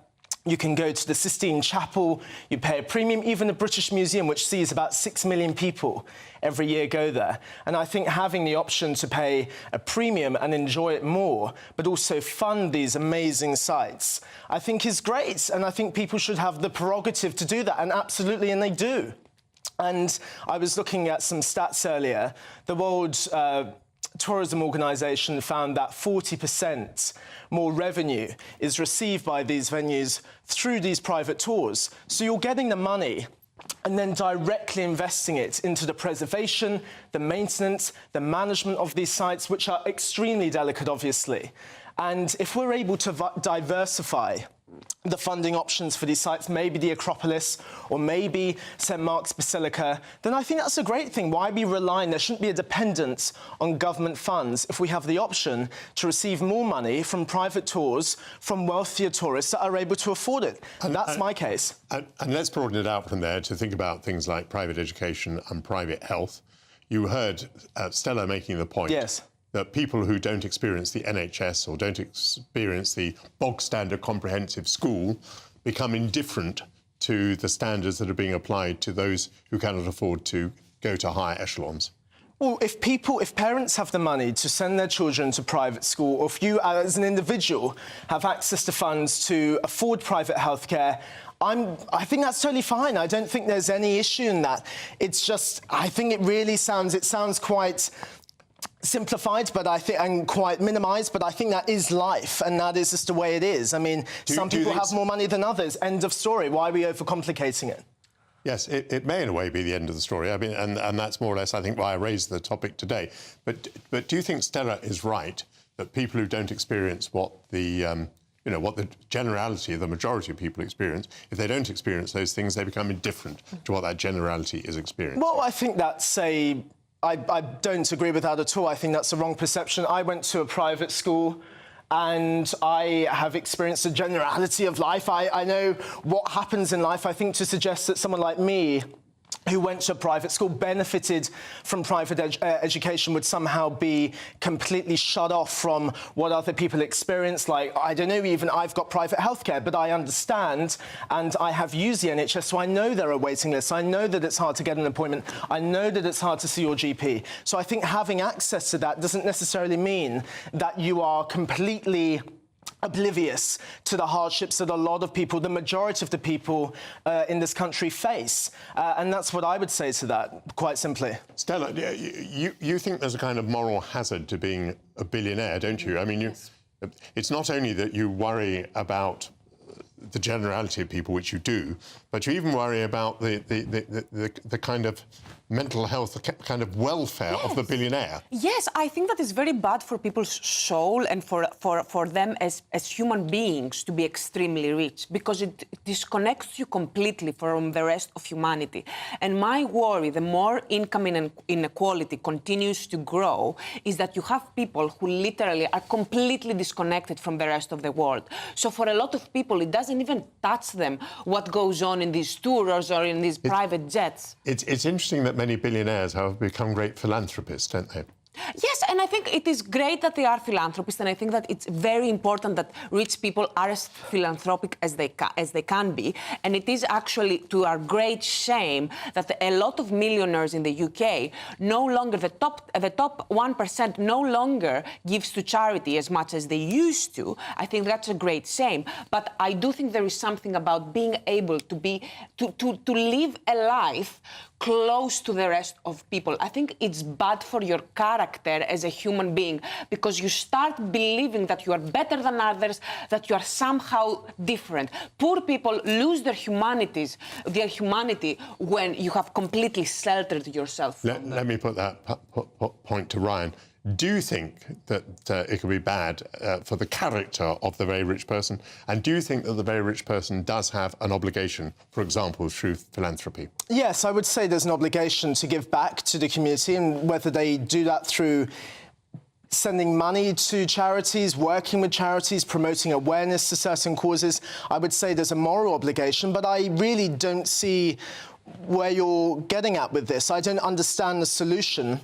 you can go to the Sistine Chapel, you pay a premium. Even the British Museum, which sees about 6 million people every year go there. And I think having the option to pay a premium and enjoy it more, but also fund these amazing sites, I think is great. And I think people should have the prerogative to do that, and absolutely, and they do. And I was looking at some stats earlier. The World Tourism Organization found that 40% more revenue is received by these venues through these private tours. So you're getting the money and then directly investing it into the preservation, the maintenance, the management of these sites, which are extremely delicate, obviously. And if we're able to diversify the funding options for these sites, maybe the Acropolis or maybe St Mark's Basilica, then I think that's a great thing. Why be relying? There shouldn't be a dependence on government funds if we have the option to receive more money from private tours from wealthier tourists that are able to afford it. And that's my case. And let's broaden it out from there to think about things like private education and private health. You heard Stella making the point. Yes. That people who don't experience the NHS or don't experience the bog standard comprehensive school become indifferent to the standards that are being applied to those who cannot afford to go to higher echelons. Well, if parents have the money to send their children to private school, or if you as an individual have access to funds to afford private healthcare, I think that's totally fine. I don't think there's any issue in that. It's just, I think it sounds quite simplified, but I think, and quite minimised, but I think that is life, and that is just the way it is. I mean, some people have more money than others. End of story. Why are we overcomplicating it? Yes, it may in a way be the end of the story. I mean, and that's more or less, I think, why I raised the topic today. But do you think Stella is right that people who don't experience what the what the generality, the majority of people experience, if they don't experience those things, they become indifferent to what that generality is experiencing? Well, I think that's I don't agree with that at all. I think that's a wrong perception. I went to a private school and I have experienced the generality of life. I know what happens in life. I think to suggest that someone like me, who went to a private school, benefited from private education, would somehow be completely shut off from what other people experience. Like, I don't know, even I've got private healthcare, but I understand, and I have used the NHS, so I know there are waiting lists. I know that it's hard to get an appointment. I know that it's hard to see your GP. So I think having access to that doesn't necessarily mean that you are completely oblivious to the hardships that a lot of people, the majority of the people in this country face. And that's what I would say to that, quite simply. Stella, you think there's a kind of moral hazard to being a billionaire, don't you? I mean, it's not only that you worry about the generality of people, which you do, but you even worry about the kind of mental health, the kind of welfare of the billionaire. Yes, I think that is very bad for people's soul and for them as human beings to be extremely rich, because it disconnects you completely from the rest of humanity. And my worry, the more income inequality continues to grow, is that you have people who literally are completely disconnected from the rest of the world. So for a lot of people, it doesn't even touch them what goes on in these tours or in these private jets. It's interesting that many billionaires have become great philanthropists, don't they? Yes, and I think it is great that they are philanthropists, and I think that it's very important that rich people are as philanthropic as they can be. And it is actually to our great shame that a lot of millionaires in the UK no longer, the top 1% no longer gives to charity as much as they used to. I think that's a great shame. But I do think there is something about being able to live a life close to the rest of people. I think it's bad for your character as a human being because you start believing that you are better than others, that you are somehow different. Poor people lose their humanity when you have completely sheltered yourself from them. Let me put that point to Ryan. Do you think that it could be bad for the character of the very rich person? And do you think that the very rich person does have an obligation, for example, through philanthropy? Yes, I would say there's an obligation to give back to the community, and whether they do that through sending money to charities, working with charities, promoting awareness to certain causes, I would say there's a moral obligation, but I really don't see where you're getting at with this. I don't understand the solution.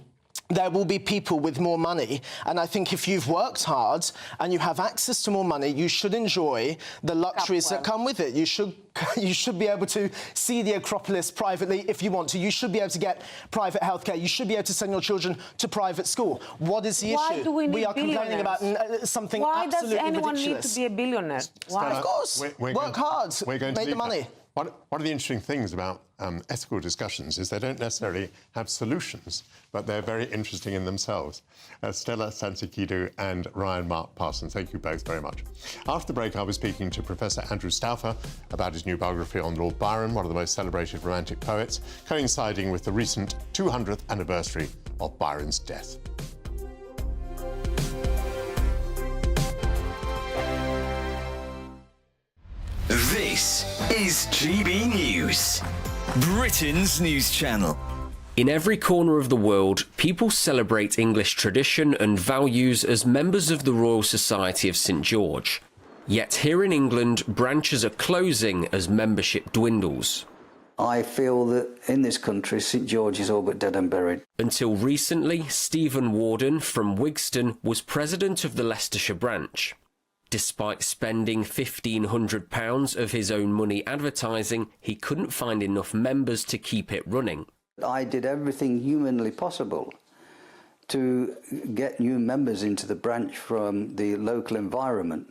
There will be people with more money, and I think if you've worked hard and you have access to more money, you should enjoy the luxuries that come with it. You should be able to see the Acropolis privately if you want to. You should be able to get private healthcare. You should be able to send your children to private school. What is the issue? Why do we are complaining about something Why absolutely does anyone ridiculous. need to be a billionaire? Why? Of course. Work hard. Make the money. One of the interesting things about ethical discussions is they don't necessarily have solutions, but they're very interesting in themselves. Stella Sansikidou and Ryan Mark Parsons, thank you both very much. After the break, I was speaking to Professor Andrew Stauffer about his new biography on Lord Byron, one of the most celebrated romantic poets, coinciding with the recent 200th anniversary of Byron's death. This is GB News, Britain's news channel. In every corner of the world, people celebrate English tradition and values as members of the Royal Society of St George. Yet here in England, branches are closing as membership dwindles. I feel that in this country, St George is all but dead and buried. Until recently, Stephen Warden from Wigston was president of the Leicestershire branch. Despite spending £1,500 of his own money advertising, he couldn't find enough members to keep it running. I did everything humanly possible to get new members into the branch from the local environment,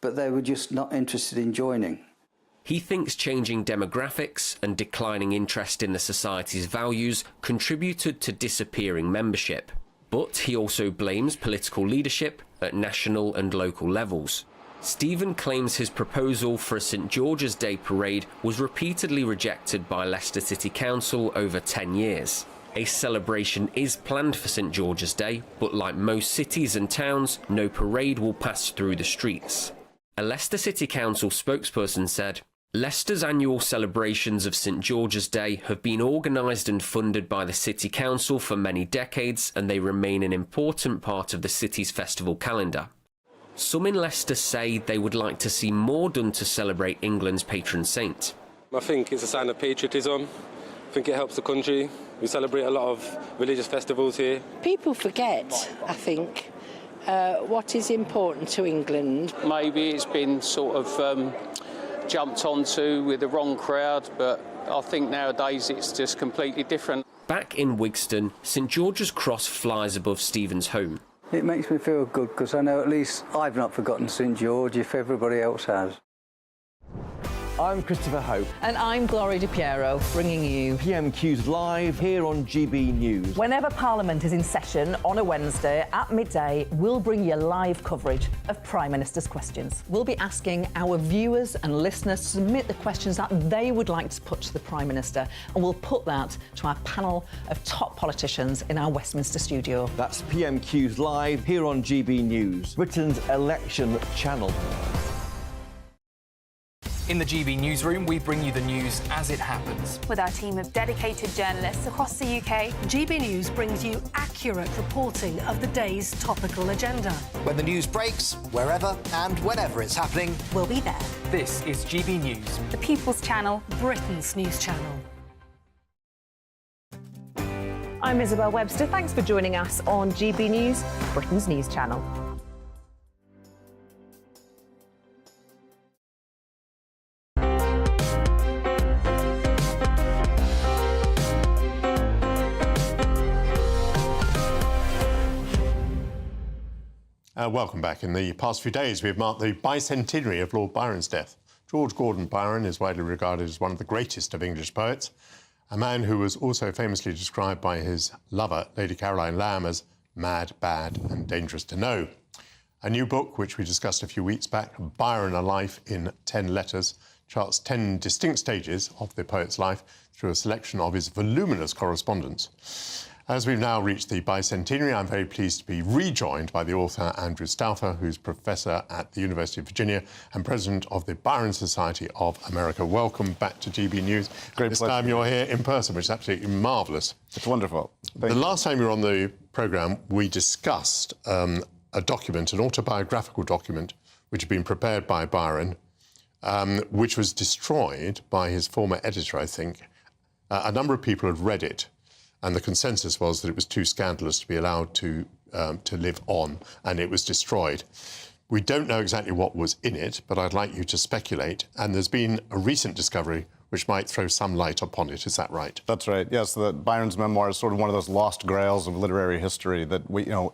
but they were just not interested in joining. He thinks changing demographics and declining interest in the society's values contributed to disappearing membership. But he also blames political leadership at national and local levels. Stephen claims his proposal for a St George's Day parade was repeatedly rejected by Leicester City Council over 10 years. A celebration is planned for St George's Day, but like most cities and towns, no parade will pass through the streets. A Leicester City Council spokesperson said, Leicester's annual celebrations of St George's Day have been organised and funded by the City Council for many decades, and they remain an important part of the city's festival calendar. Some in Leicester say they would like to see more done to celebrate England's patron saint. I think it's a sign of patriotism. I think it helps the country. We celebrate a lot of religious festivals here. People forget, I think, what is important to England. Maybe it's been sort of jumped onto with the wrong crowd, but I think nowadays it's just completely different. Back in Wigston, St George's Cross flies above Stephen's home. It makes me feel good because I know at least I've not forgotten St George if everybody else has. I'm Christopher Hope. And I'm Gloria Di Piero, bringing you PMQs Live here on GB News. Whenever Parliament is in session on a Wednesday at midday, we'll bring you live coverage of Prime Minister's questions. We'll be asking our viewers and listeners to submit the questions that they would like to put to the Prime Minister, and we'll put that to our panel of top politicians in our Westminster studio. That's PMQs Live here on GB News, Britain's election channel. In the GB newsroom, we bring you the news as it happens. With our team of dedicated journalists across the UK, GB News brings you accurate reporting of the day's topical agenda. When the news breaks, wherever and whenever it's happening, we'll be there. This is GB News, the People's Channel, Britain's news channel. I'm Isabel Webster. Thanks for joining us on GB News, Britain's news channel. Welcome back. In the past few days, we've marked the bicentenary of Lord Byron's death. George Gordon Byron is widely regarded as one of the greatest of English poets, a man who was also famously described by his lover, Lady Caroline Lamb, as mad, bad and dangerous to know. A new book, which we discussed a few weeks back, Byron, A Life in 10 Letters, charts 10 distinct stages of the poet's life through a selection of his voluminous correspondence. As we've now reached the bicentenary, I'm very pleased to be rejoined by the author Andrew Stauffer, who's professor at the University of Virginia and president of the Byron Society of America. Welcome back to GB News. Great this pleasure. time you're here in person, which is absolutely marvellous. It's wonderful. The last time you were on the programme, we discussed a document, an autobiographical document, which had been prepared by Byron, which was destroyed by his former editor, I think. A number of people had read it, and the consensus was that it was too scandalous to be allowed to live on, and it was destroyed. We don't know exactly what was in it, but I'd like you to speculate. And there's been a recent discovery which might throw some light upon it. Is that right? That's right. Yes, Byron's memoir is sort of one of those lost grails of literary history that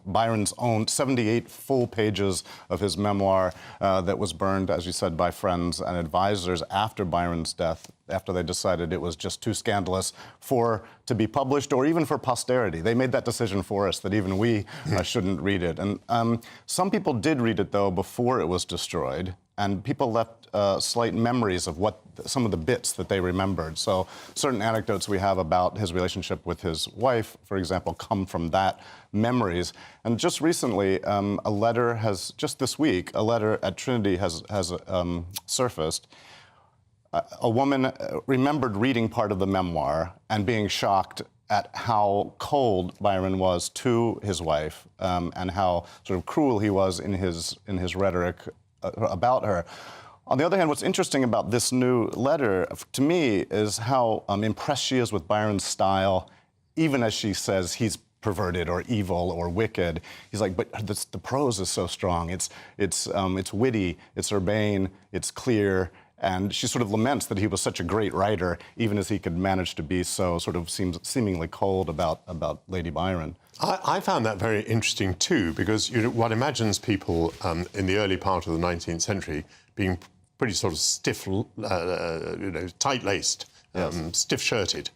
Byron's owned 78 full pages of his memoir that was burned, as you said, by friends and advisors after Byron's death, after they decided it was just too scandalous to be published or even for posterity. They made that decision for us, that even we shouldn't read it. And some people did read it, though, before it was destroyed, and people left slight memories of some of the bits that they remembered. So certain anecdotes we have about his relationship with his wife, for example, come from that memories. And just recently, just this week, a letter at Trinity has surfaced. A woman remembered reading part of the memoir and being shocked at how cold Byron was to his wife and how sort of cruel he was in his rhetoric about her. On the other hand, what's interesting about this new letter, to me, is how impressed she is with Byron's style, even as she says he's perverted or evil or wicked. He's like, but the prose is so strong. It's witty, it's urbane, it's clear. And she sort of laments that he was such a great writer, even as he could manage to be so sort of seemingly cold about Lady Byron. I found that very interesting too, because one imagines people in the early part of the 19th century being pretty sort of stiff, tight-laced, stiff-shirted.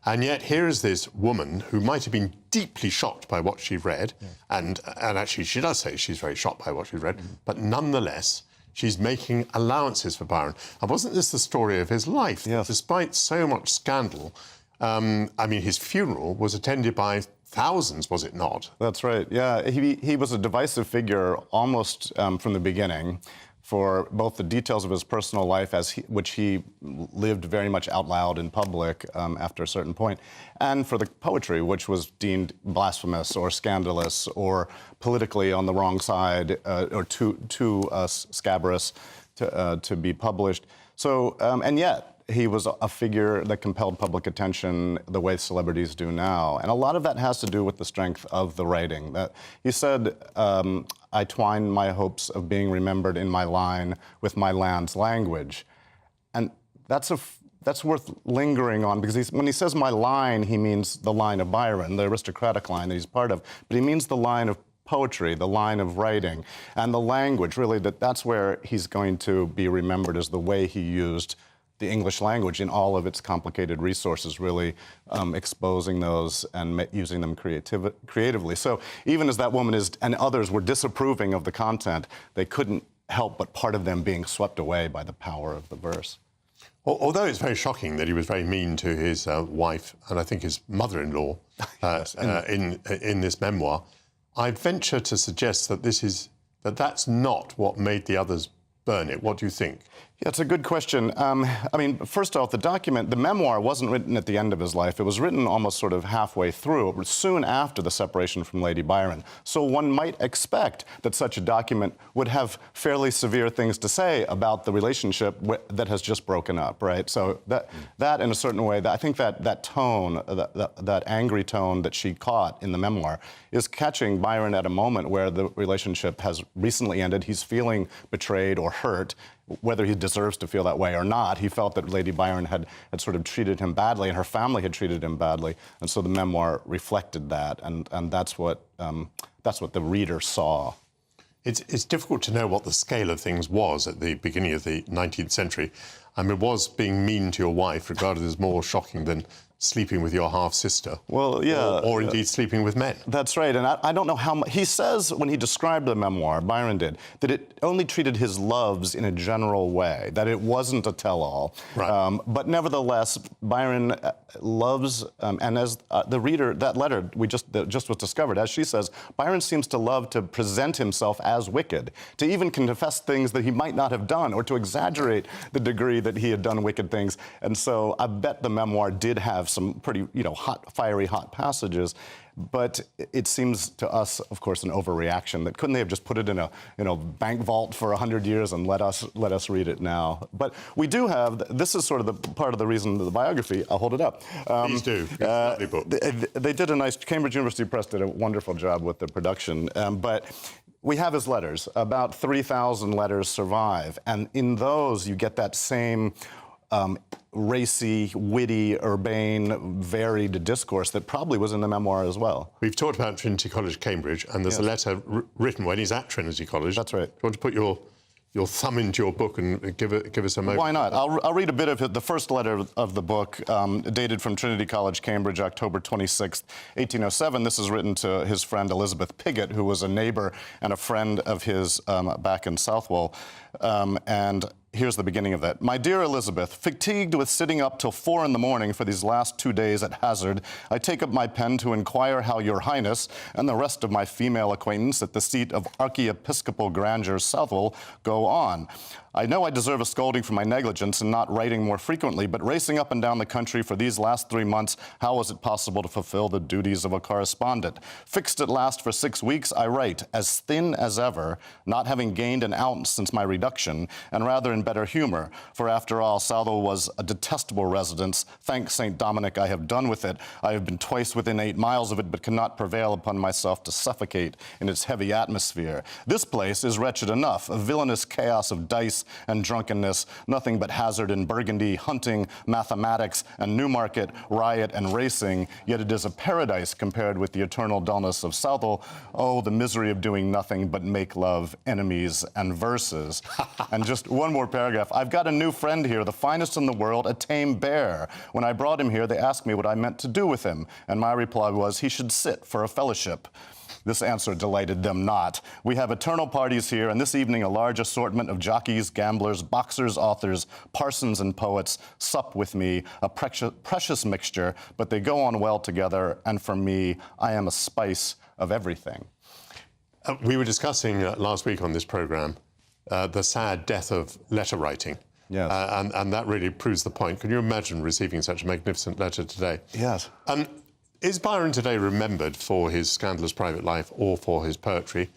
And yet here is this woman who might have been deeply shocked by what she read, and actually she does say she's very shocked by what she read, but nonetheless, she's making allowances for Byron. And wasn't this the story of his life? Yes. Despite so much scandal, his funeral was attended by thousands, was it not? That's right, yeah. He was a divisive figure almost from the beginning for both the details of his personal life, which he lived very much out loud in public after a certain point, and for the poetry, which was deemed blasphemous or scandalous or politically on the wrong side or too scabrous to be published. So, and yet, he was a figure that compelled public attention the way celebrities do now. And a lot of that has to do with the strength of the writing. That he said, I twine my hopes of being remembered in my line with my land's language. And that's worth lingering on, because when he says my line, he means the line of Byron, the aristocratic line that he's part of. But he means the line of poetry, the line of writing, and the language, really, that's where he's going to be remembered, as the way he used the English language in all of its complicated resources, really exposing those and using them creatively. So even as that woman and others were disapproving of the content, they couldn't help but part of them being swept away by the power of the verse. Although it's very shocking that he was very mean to his wife and I think his mother-in-law in this memoir, I venture to suggest that that's not what made the others burn it. What do you think? Yeah, it's a good question. I mean, first off, the memoir wasn't written at the end of his life. It was written almost sort of halfway through. It was soon after the separation from Lady Byron. So one might expect that such a document would have fairly severe things to say about the relationship that has just broken up, right? So that in a certain way, I think that tone, that angry tone that she caught in the memoir is catching Byron at a moment where the relationship has recently ended. He's feeling betrayed or hurt. Whether he deserves to feel that way or not, he felt that Lady Byron had sort of treated him badly, and her family had treated him badly, and so the memoir reflected that, and that's what the reader saw. It's difficult to know what the scale of things was at the beginning of the 19th century. I mean, was being mean to your wife regarded as more shocking than sleeping with your half-sister? Well, yeah. Or indeed sleeping with men. That's right, and I don't know how much... He says, when he described the memoir, Byron did, that it only treated his loves in a general way, that it wasn't a tell-all. Right. But nevertheless, Byron loves, and as the reader, that letter that just was discovered, as she says, Byron seems to love to present himself as wicked, to even confess things that he might not have done, or to exaggerate the degree that he had done wicked things. And so I bet the memoir did have some pretty, fiery hot passages, but it seems to us, of course, an overreaction. That couldn't they have just put it in a bank vault for 100 years and let us read it now? But we do have. This is sort of the part of the reason that the biography. I'll hold it up. Please do. It's a lovely book. They did a nice. Cambridge University Press did a wonderful job with the production, but. We have his letters. About 3,000 letters survive, and in those you get that same racy, witty, urbane, varied discourse that probably was in the memoir as well. We've talked about Trinity College, Cambridge, and there's a letter written when he's at Trinity College. That's right. Do you want to put your thumb into your book and give us a moment? Why not? I'll read a bit of the first letter of the book, dated from Trinity College, Cambridge, October 26th, 1807. This is written to his friend Elizabeth Pigott, who was a neighbor and a friend of his back in Southwell. And here's the beginning of that. My dear Elizabeth, fatigued with sitting up till 4 in the morning for these last 2 days at hazard, I take up my pen to inquire how your Highness and the rest of my female acquaintance at the seat of Archiepiscopal Grandeur, Southwell, go on. I know I deserve a scolding for my negligence in not writing more frequently, but racing up and down the country for these last 3 months, how was it possible to fulfill the duties of a correspondent? Fixed at last for 6 weeks, I write, as thin as ever, not having gained an ounce since my reduction, and rather in better humor, for after all, Southwell was a detestable residence. Thank St. Dominic, I have done with it. I have been twice within 8 miles of it, but cannot prevail upon myself to suffocate in its heavy atmosphere. This place is wretched enough, a villainous chaos of dice and drunkenness, nothing but hazard and burgundy, hunting, mathematics, and Newmarket, riot, and racing, yet it is a paradise compared with the eternal dullness of Southwell. Oh, the misery of doing nothing but make love, enemies, and verses. And just one more paragraph. I've got a new friend here, the finest in the world, a tame bear. When I brought him here, they asked me what I meant to do with him, and my reply was he should sit for a fellowship. This answer delighted them not. We have eternal parties here, and this evening a large assortment of jockeys, gamblers, boxers, authors, parsons, and poets sup with me, a precious mixture, but they go on well together, and for me, I am a spice of everything. We were discussing last week on this programme the sad death of letter writing. Yes. And that really proves the point. Can you imagine receiving such a magnificent letter today? Yes. Is Byron today remembered for his scandalous private life or for his poetry?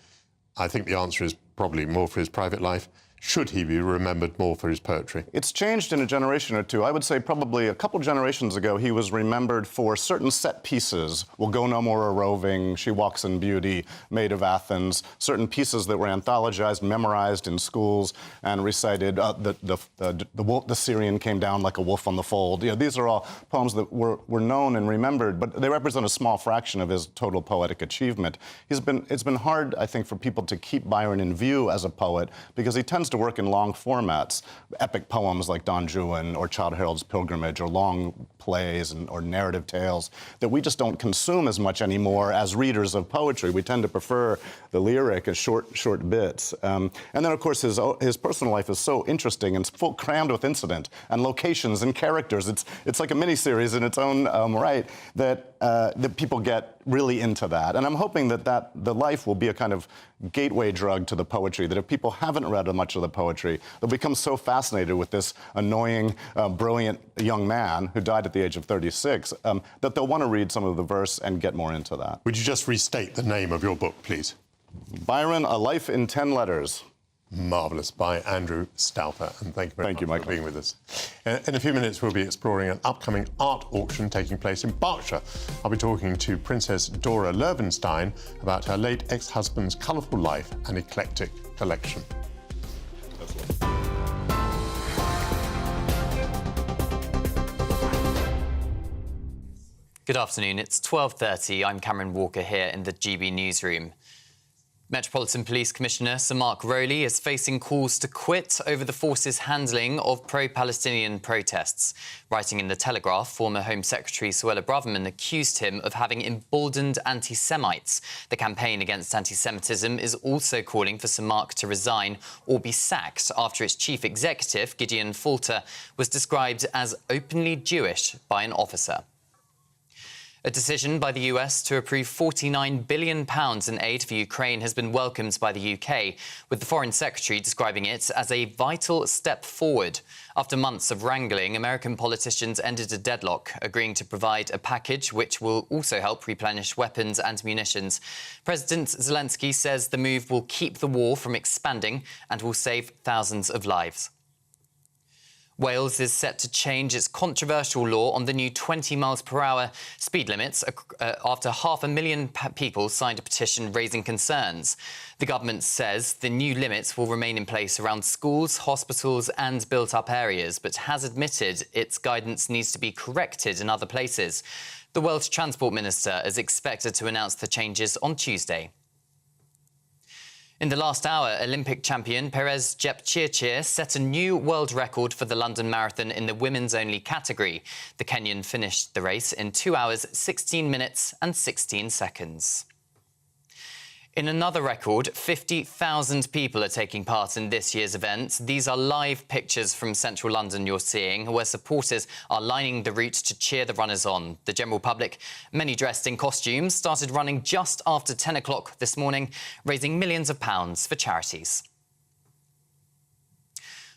I think the answer is probably more for his private life. Should he be remembered more for his poetry? It's changed in a generation or two. I would say probably a couple generations ago, he was remembered for certain set pieces. Will Go No More A-Roving, She Walks in Beauty, Maid of Athens, certain pieces that were anthologized, memorized in schools, and recited. The Syrian came down like a wolf on the fold. These are all poems that were known and remembered, but they represent a small fraction of his total poetic achievement. It's been hard, I think, for people to keep Byron in view as a poet, because he tends to work in long formats, epic poems like Don Juan or Childe Harold's Pilgrimage, or long plays or narrative tales that we just don't consume as much anymore as readers of poetry. We tend to prefer the lyric as short bits. And then, of course, his personal life is so interesting and crammed with incident and locations and characters. It's like a miniseries in its own right that that people get really into that. And I'm hoping that the life will be a kind of gateway drug to the poetry, that if people haven't read much of the poetry, they'll become so fascinated with this annoying, brilliant young man who died at the age of 36, that they'll want to read some of the verse and get more into that. Would you just restate the name of your book, please? Byron, A Life in 10 Letters. Marvellous, by Andrew Stauffer. And thank you very much for being with us. In a few minutes, we'll be exploring an upcoming art auction taking place in Berkshire. I'll be talking to Princess Dora Loewenstein about her late ex-husband's colourful life and eclectic collection. Good afternoon. It's 12:30. I'm Cameron Walker here in the GB newsroom. Metropolitan Police Commissioner Sir Mark Rowley is facing calls to quit over the force's handling of pro-Palestinian protests. Writing in The Telegraph, former Home Secretary Suella Braverman accused him of having emboldened anti-Semites. The campaign against anti-Semitism is also calling for Sir Mark to resign or be sacked after its chief executive, Gideon Falter, was described as openly Jewish by an officer. A decision by the US to approve £49 billion in aid for Ukraine has been welcomed by the UK, with the Foreign Secretary describing it as a vital step forward. After months of wrangling, American politicians ended a deadlock, agreeing to provide a package which will also help replenish weapons and munitions. President Zelensky says the move will keep the war from expanding and will save thousands of lives. Wales is set to change its controversial law on the new 20 miles per hour speed limits after 500,000 people signed a petition raising concerns. The government says the new limits will remain in place around schools, hospitals and built-up areas, but has admitted its guidance needs to be corrected in other places. The Welsh Transport Minister is expected to announce the changes on Tuesday. In the last hour, Olympic champion Perez Jepchirchir set a new world record for the London Marathon in the women's-only category. The Kenyan finished the race in 2 hours, 16 minutes and 16 seconds. In another record, 50,000 people are taking part in this year's event. These are live pictures from central London you're seeing, where supporters are lining the route to cheer the runners on. The general public, many dressed in costumes, started running just after 10 o'clock this morning, raising millions of pounds for charities.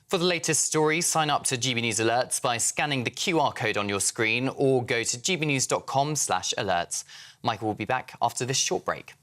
For the latest stories, sign up to GB News Alerts by scanning the QR code on your screen or go to gbnews.com/alerts. Michael will be back after this short break.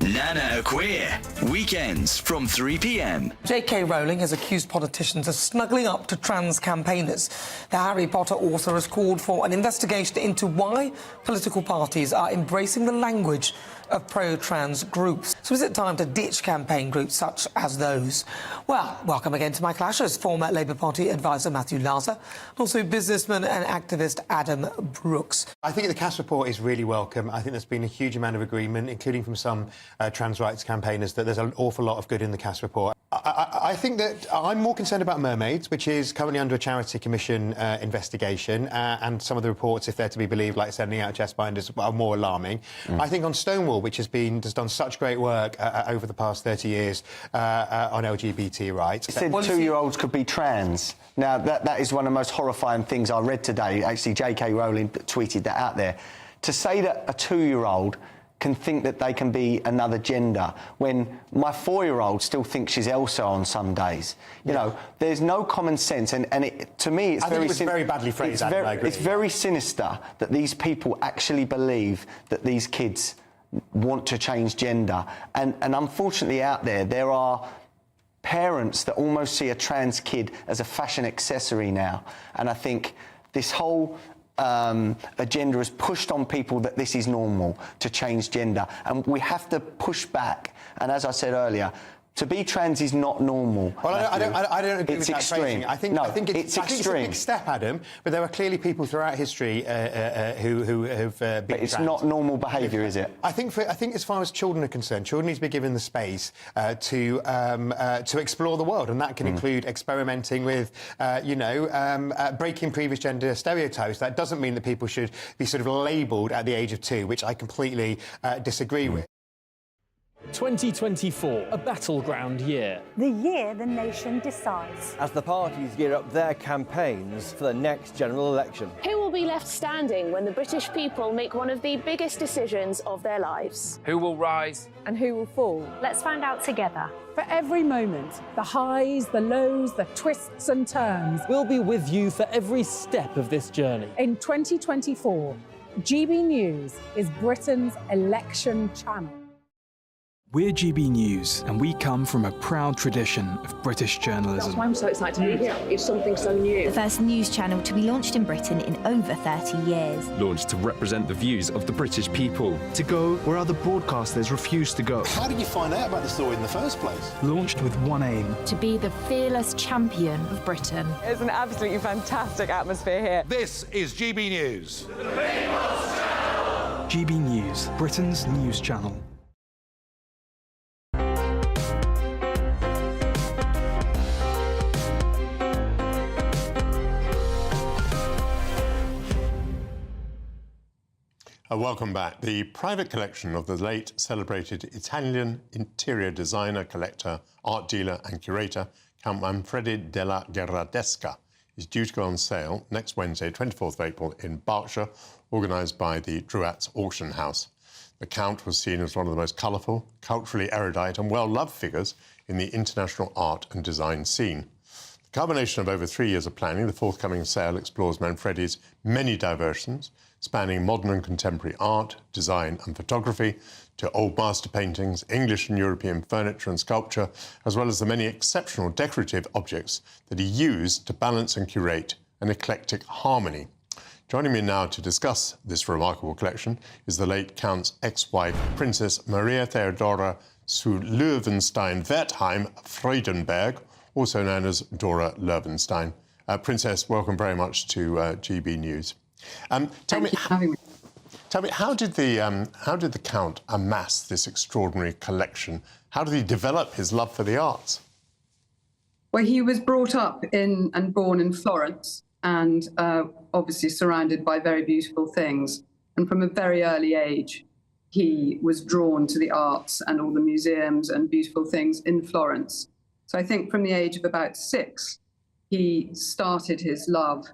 Nana Queer, weekends from 3 p.m. J.K. Rowling has accused politicians of snuggling up to trans campaigners. The Harry Potter author has called for an investigation into why political parties are embracing the language of pro-trans groups. So is it time to ditch campaign groups such as those? Well, welcome again to my clashers, former Labour Party advisor Matthew Laza, and also businessman and activist Adam Brooks. I think the Cass report is really welcome. I think there's been a huge amount of agreement, including from some trans rights campaigners, that there's an awful lot of good in the Cass report. I think that I'm more concerned about mermaids, which is currently under a Charity Commission investigation, and some of the reports, if they're to be believed, like sending out chest binders, are more alarming. I think on Stonewall, which has done such great work over the past 30 years on LGBT rights. It said 2-year-olds could be trans. Now, that is one of the most horrifying things I read today. Actually, J.K. Rowling tweeted that out there. To say that a 2-year-old can think that they can be another gender when my 4-year-old still thinks she's Elsa on some days. You know, there's no common sense, and to me it's very badly phrased, Adam, I agree. It's very sinister that these people actually believe that these kids want to change gender, and unfortunately out there are parents that almost see a trans kid as a fashion accessory now, and I think this whole agenda has pushed on people that this is normal to change gender, and we have to push back. And as I said earlier, to be trans is not normal. Well, I don't agree with that phrasing. I think it's extreme. It's a big step, Adam, but there are clearly people throughout history who have been But it's trans. not normal behaviour, is it? I think as far as children are concerned, children need to be given the space to explore the world, and that can include experimenting with, breaking previous gender stereotypes. That doesn't mean that people should be sort of labelled at the age of 2, which I completely disagree with. 2024, a battleground year. The year the nation decides. As the parties gear up their campaigns for the next general election. Who will be left standing when the British people make one of the biggest decisions of their lives? Who will rise? And who will fall? Let's find out together. For every moment, the highs, the lows, the twists and turns. We'll be with you for every step of this journey. In 2024, GB News is Britain's election channel. We're GB News, and we come from a proud tradition of British journalism. That's why I'm so excited to be here. It's something so new. The first news channel to be launched in Britain in over 30 years. Launched to represent the views of the British people. To go where other broadcasters refuse to go. How did you find out about the story in the first place? Launched with one aim. To be the fearless champion of Britain. It's an absolutely fantastic atmosphere here. This is GB News. The People's Channel. GB News, Britain's news channel. Welcome back. The private collection of the late celebrated Italian interior designer, collector, art dealer and curator, Count Manfredi della Gherardesca, is due to go on sale next Wednesday, 24th of April, in Berkshire, organised by the Druats Auction House. The Count was seen as one of the most colourful, culturally erudite and well-loved figures in the international art and design scene. The culmination of over 3 years of planning, the forthcoming sale explores Manfredi's many diversions, spanning modern and contemporary art, design and photography, to old master paintings, English and European furniture and sculpture, as well as the many exceptional decorative objects that he used to balance and curate an eclectic harmony. Joining me now to discuss this remarkable collection is the late Count's ex-wife, Princess Maria Theodora zu Löwenstein-Wertheim-Freudenberg, also known as Dora Löwenstein. Princess, welcome very much to GB News. Tell me, how did the Count amass this extraordinary collection? How did he develop his love for the arts? Well, he was brought up in and born in Florence, and obviously surrounded by very beautiful things. And from a very early age, he was drawn to the arts and all the museums and beautiful things in Florence. So I think from the age of about 6, he started his love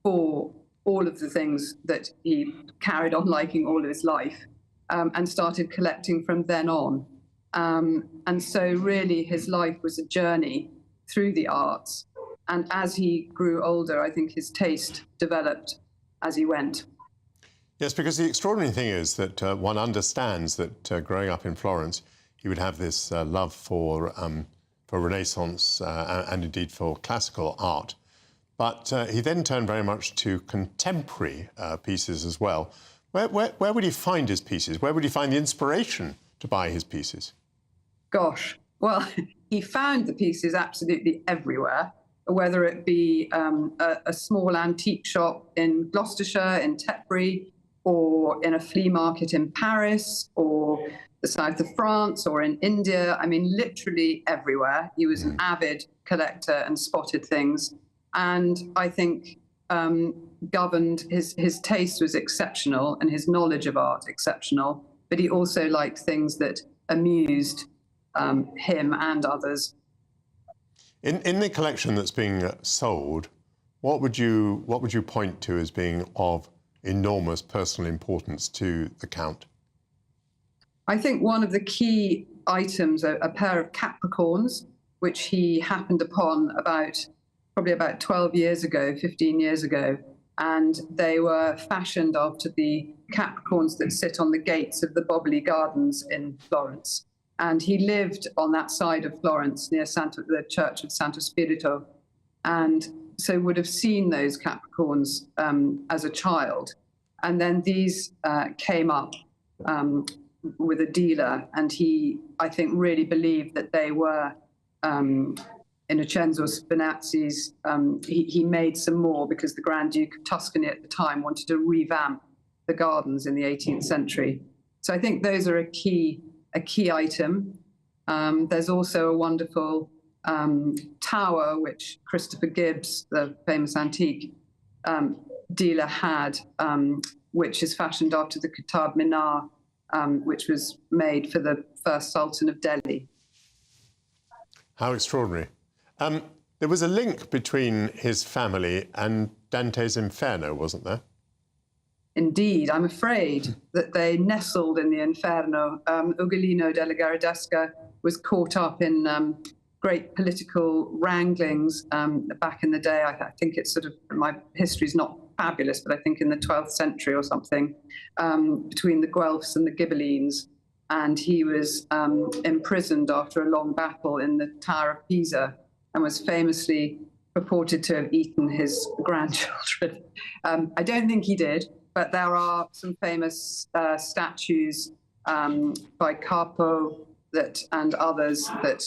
for all of the things that he carried on liking all of his life, and started collecting from then on. And so really his life was a journey through the arts. And as he grew older, I think his taste developed as he went. Yes, because the extraordinary thing is that one understands that growing up in Florence, he would have this love for Renaissance and indeed for classical art. But he then turned very much to contemporary pieces as well. Where would he find his pieces? Where would he find the inspiration to buy his pieces? Gosh, well, he found the pieces absolutely everywhere, whether it be a small antique shop in Gloucestershire, in Tetbury, or in a flea market in Paris, or the south of France, or in India. I mean, literally everywhere. He was an avid collector and spotted things. And I think governed, his taste was exceptional and his knowledge of art exceptional, but he also liked things that amused him and others. In the collection that's being sold, what would you point to as being of enormous personal importance to the Count? I think one of the key items are a pair of Capricorns, which he happened upon probably about 12 years ago, 15 years ago, and they were fashioned after the Capricorns that sit on the gates of the Boboli Gardens in Florence. And he lived on that side of Florence near the Church of Santo Spirito, and so would have seen those Capricorns as a child. And then these came up with a dealer, and he, I think, really believed that they were Innocenzo Spinazzi's. He made some more because the Grand Duke of Tuscany at the time wanted to revamp the gardens in the 18th century. So I think those are a key item. There's also a wonderful tower which Christopher Gibbs, the famous antique dealer, had, which is fashioned after the Qutb Minar which was made for the first Sultan of Delhi. How extraordinary. There was a link between his family and Dante's Inferno, wasn't there? Indeed, I'm afraid that they nestled in the Inferno. Ugolino della Gherardesca was caught up in great political wranglings back in the day. I think it's sort of, my history's not fabulous, but I think in the 12th century or something, between the Guelphs and the Ghibellines. And he was imprisoned after a long battle in the Tower of Pisa and was famously purported to have eaten his grandchildren. I don't think he did, but there are some famous statues by Carpo and others that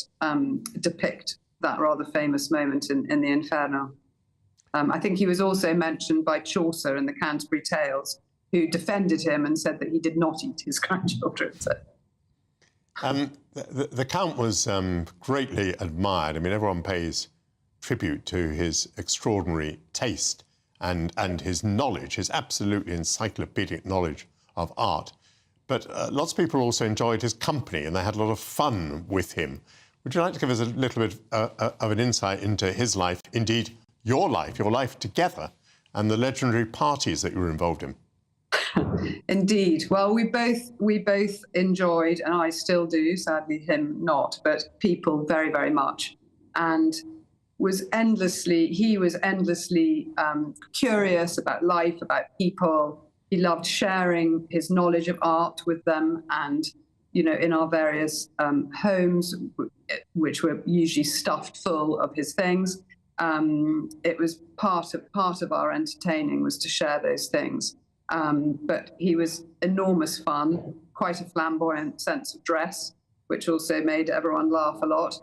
depict that rather famous moment in the Inferno. I think he was also mentioned by Chaucer in the Canterbury Tales, who defended him and said that he did not eat his grandchildren. So. The Count was greatly admired. I mean, everyone pays tribute to his extraordinary taste and his knowledge, his absolutely encyclopedic knowledge of art. But lots of people also enjoyed his company and they had a lot of fun with him. Would you like to give us a little bit of an insight into his life, indeed your life together, and the legendary parties that you were involved in? Indeed. Well, we both enjoyed, and I still do, sadly him not, but people very, very much. And he was endlessly curious about life, about people. He loved sharing his knowledge of art with them, and, you know, in our various homes, which were usually stuffed full of his things, it was part of our entertaining was to share those things. But he was enormous fun, quite a flamboyant sense of dress, which also made everyone laugh a lot.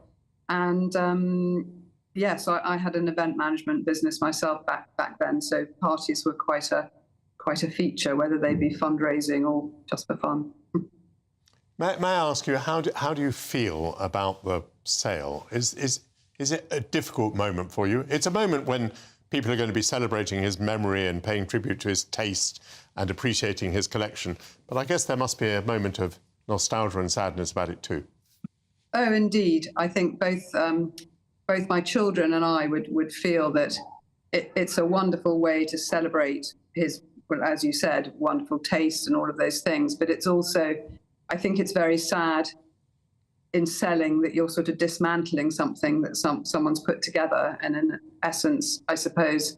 And so I had an event management business myself back then, so parties were quite a feature, whether they be fundraising or just for fun. May I ask you, how do you feel about the sale? Is it a difficult moment for you? It's a moment when people are going to be celebrating his memory and paying tribute to his taste and appreciating his collection. But I guess there must be a moment of nostalgia and sadness about it too. Oh, indeed. I think both my children and I would feel that it's a wonderful way to celebrate his, well, as you said, wonderful taste and all of those things. But it's also, I think it's very sad in selling that you're sort of dismantling something that someone's put together, and in essence, I suppose,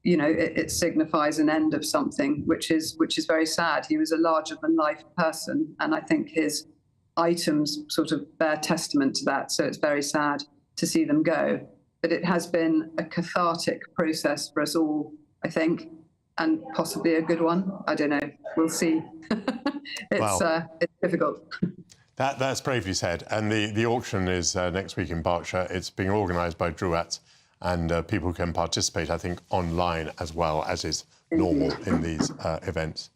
you know, it signifies an end of something, which is very sad. He was a larger-than-life person, and I think his items sort of bear testament to that. So it's very sad to see them go, but it has been a cathartic process for us all, I think, and possibly a good one. I don't know. We'll see. It's difficult. That's bravely said. And the auction is next week in Berkshire. It's being organised by Druats, and people can participate, I think, online as well, as is normal in these events.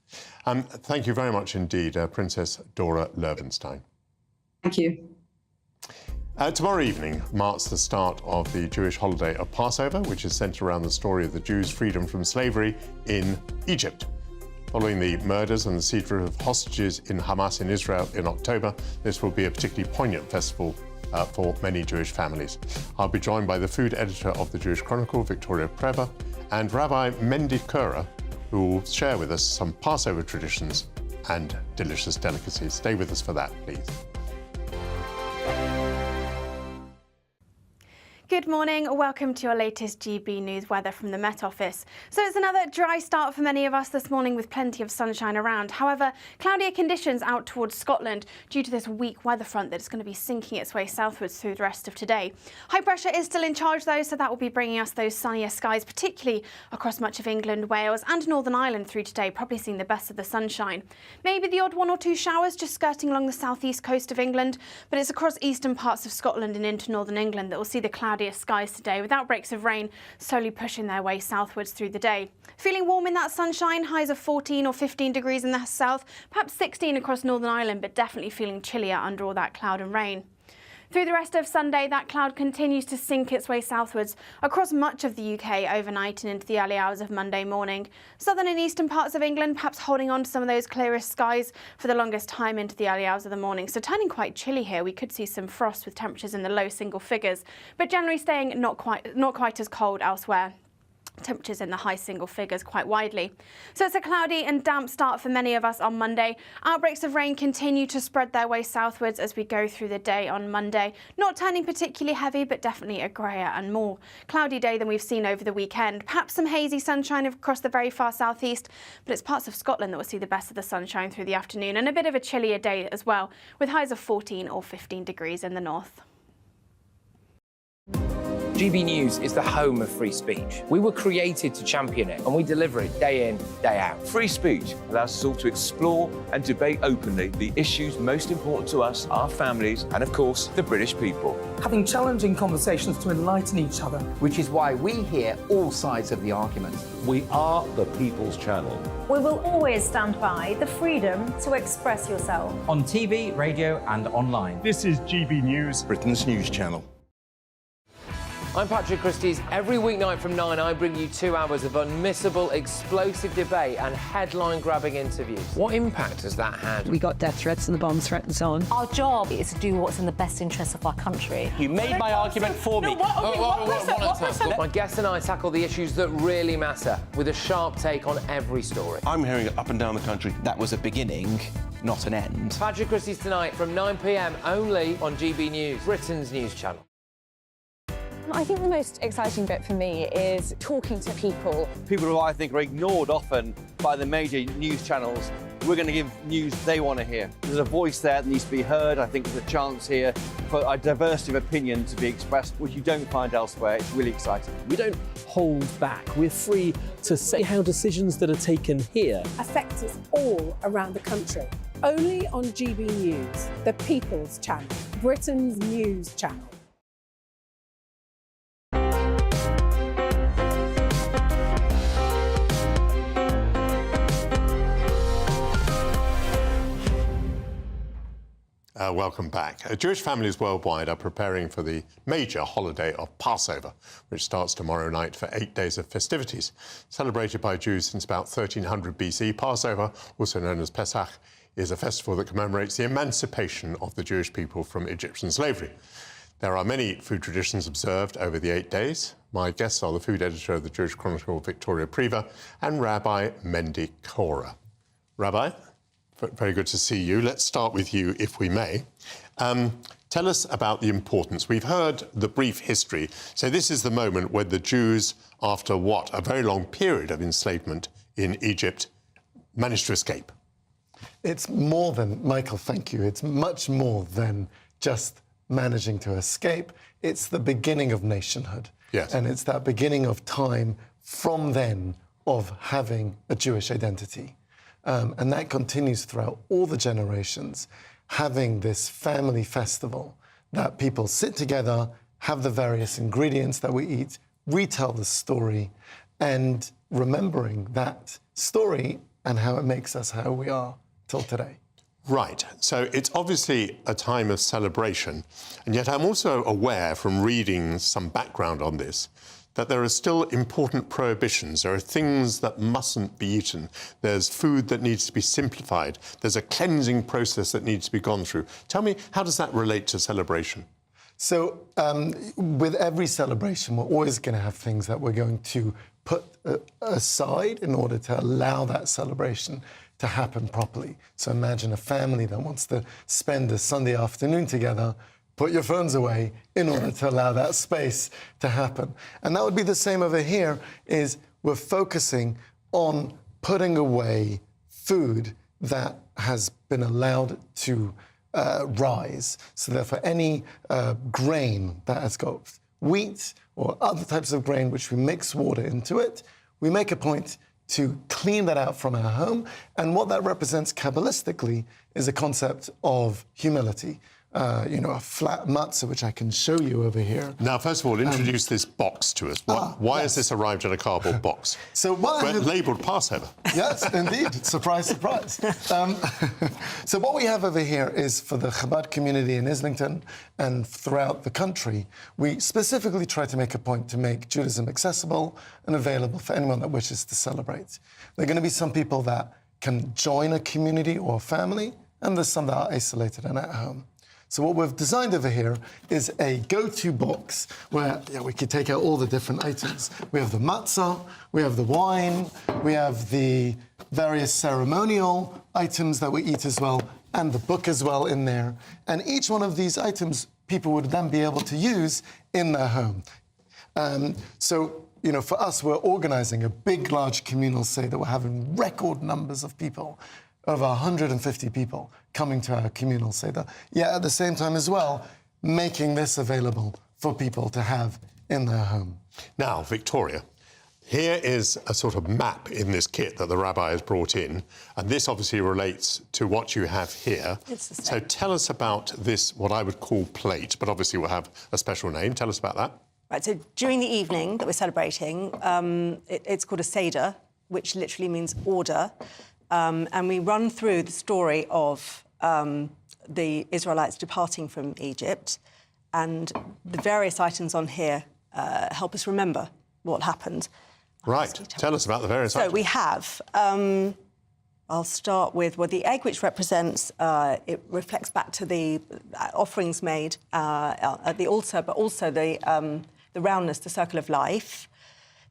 Thank you very much indeed, Princess Dora Löwenstein. Thank you. Tomorrow evening marks the start of the Jewish holiday of Passover, which is centred around the story of the Jews' freedom from slavery in Egypt. Following the murders and the seizure of hostages in Hamas in Israel in October, this will be a particularly poignant festival for many Jewish families. I'll be joined by the food editor of the Jewish Chronicle, Victoria Preva, and Rabbi Mendy Kura, who will share with us some Passover traditions and delicious delicacies. Stay with us for that, please. Good morning, welcome to your latest GB News weather from the Met Office. So it's another dry start for many of us this morning with plenty of sunshine around. However, cloudier conditions out towards Scotland due to this weak weather front that's going to be sinking its way southwards through the rest of today. High pressure is still in charge though, so that will be bringing us those sunnier skies, particularly across much of England, Wales and Northern Ireland through today, probably seeing the best of the sunshine. Maybe the odd one or two showers just skirting along the southeast coast of England, but it's across eastern parts of Scotland and into Northern England that we'll see the cloudier skies today, with outbreaks of rain slowly pushing their way southwards through the day. Feeling warm in that sunshine, highs of 14 or 15 degrees in the south, perhaps 16 across Northern Ireland, but definitely feeling chillier under all that cloud and rain. Through the rest of Sunday, that cloud continues to sink its way southwards across much of the UK overnight and into the early hours of Monday morning. Southern and eastern parts of England perhaps holding on to some of those clearest skies for the longest time into the early hours of the morning. So turning quite chilly here. We could see some frost with temperatures in the low single figures, but generally staying not quite as cold elsewhere. Temperatures in the high single figures quite widely. So it's a cloudy and damp start for many of us on Monday. Outbreaks of rain continue to spread their way southwards as we go through the day on Monday. Not turning particularly heavy, but definitely a greyer and more cloudy day than we've seen over the weekend. Perhaps some hazy sunshine across the very far southeast, but it's parts of Scotland that will see the best of the sunshine through the afternoon, and a bit of a chillier day as well, with highs of 14 or 15 degrees in the north. GB News is the home of free speech. We were created to champion it, and we deliver it day in, day out. Free speech allows us all to explore and debate openly the issues most important to us, our families, and of course, the British people. Having challenging conversations to enlighten each other. Which is why we hear all sides of the argument. We are the People's Channel. We will always stand by the freedom to express yourself. On TV, radio and online. This is GB News, Britain's news channel. I'm Patrick Christie's. Every weeknight from 9, I bring you 2 hours of unmissable, explosive debate and headline-grabbing interviews. What impact has that had? We got death threats and the bomb threat and so on. Our job is to do what's in the best interest of our country. You made my argument for me. My guests and I tackle the issues that really matter, with a sharp take on every story. I'm hearing it up and down the country. That was a beginning, not an end. Patrick Christie's tonight from 9 p.m. only on GB News, Britain's news channel. I think the most exciting bit for me is talking to people. People who I think are ignored often by the major news channels. We're going to give news they want to hear. There's a voice there that needs to be heard. I think there's a chance here for a diversity of opinion to be expressed, which you don't find elsewhere. It's really exciting. We don't hold back. We're free to say how decisions that are taken here affect us all around the country. Only on GB News, the People's Channel, Britain's news channel. Welcome back. Jewish families worldwide are preparing for the major holiday of Passover, which starts tomorrow night for 8 days of festivities. Celebrated by Jews since about 1300 BC, Passover, also known as Pesach, is a festival that commemorates the emancipation of the Jewish people from Egyptian slavery. There are many food traditions observed over the 8 days. My guests are the food editor of the Jewish Chronicle, Victoria Preva, and Rabbi Mendy Kora. Rabbi? Very good to see you. Let's start with you, if we may. Tell us about the importance. We've heard the brief history. So this is the moment when the Jews, after what, a very long period of enslavement in Egypt, managed to escape. It's more than, Michael, thank you. It's much more than just managing to escape. It's the beginning of nationhood. Yes. And it's that beginning of time from then of having a Jewish identity. And that continues throughout all the generations, having this family festival that people sit together, have the various ingredients that we eat, retell the story, and remembering that story and how it makes us how we are till today. Right. So it's obviously a time of celebration. And yet I'm also aware from reading some background on this that there are still important prohibitions. There are things that mustn't be eaten. There's food that needs to be simplified. There's a cleansing process that needs to be gone through. Tell me, how does that relate to celebration? So with every celebration, we're always going to have things that we're going to put aside in order to allow that celebration to happen properly. So imagine a family that wants to spend a Sunday afternoon together. Put your phones away in order to allow that space to happen. And that would be the same over here, is we're focusing on putting away food that has been allowed to rise. So therefore, any grain that has got wheat or other types of grain which we mix water into it, we make a point to clean that out from our home. And what that represents Kabbalistically is a concept of humility, a flat matzah, which I can show you over here. Now, first of all, introduce this box to us. Why has this arrived in a cardboard box? So we're labelled Passover. Yes, indeed. Surprise, surprise. So what we have over here is for the Chabad community in Islington and throughout the country, we specifically try to make a point to make Judaism accessible and available for anyone that wishes to celebrate. There are going to be some people that can join a community or a family, and there's some that are isolated and at home. So what we've designed over here is a go-to box where we could take out all the different items. We have the matzah, we have the wine, we have the various ceremonial items that we eat as well, and the book as well in there. And each one of these items people would then be able to use in their home. For us, we're organising a big, large communal Seder. We're having record numbers of people, over 150 people coming to our communal Seder. Yet at the same time as well, making this available for people to have in their home. Now, Victoria, here is a sort of map in this kit that the rabbi has brought in, and this obviously relates to what you have here. It's the same. So tell us about this, what I would call plate, but obviously will have a special name. Tell us about that. Right, so during the evening that we're celebrating, it's called a Seder, which literally means order. And we run through the story of the Israelites departing from Egypt, and the various items on here help us remember what happened. Right, tell us about the various items. So we have, I'll start with, the egg, which represents, it reflects back to the offerings made at the altar, but also the roundness, the circle of life.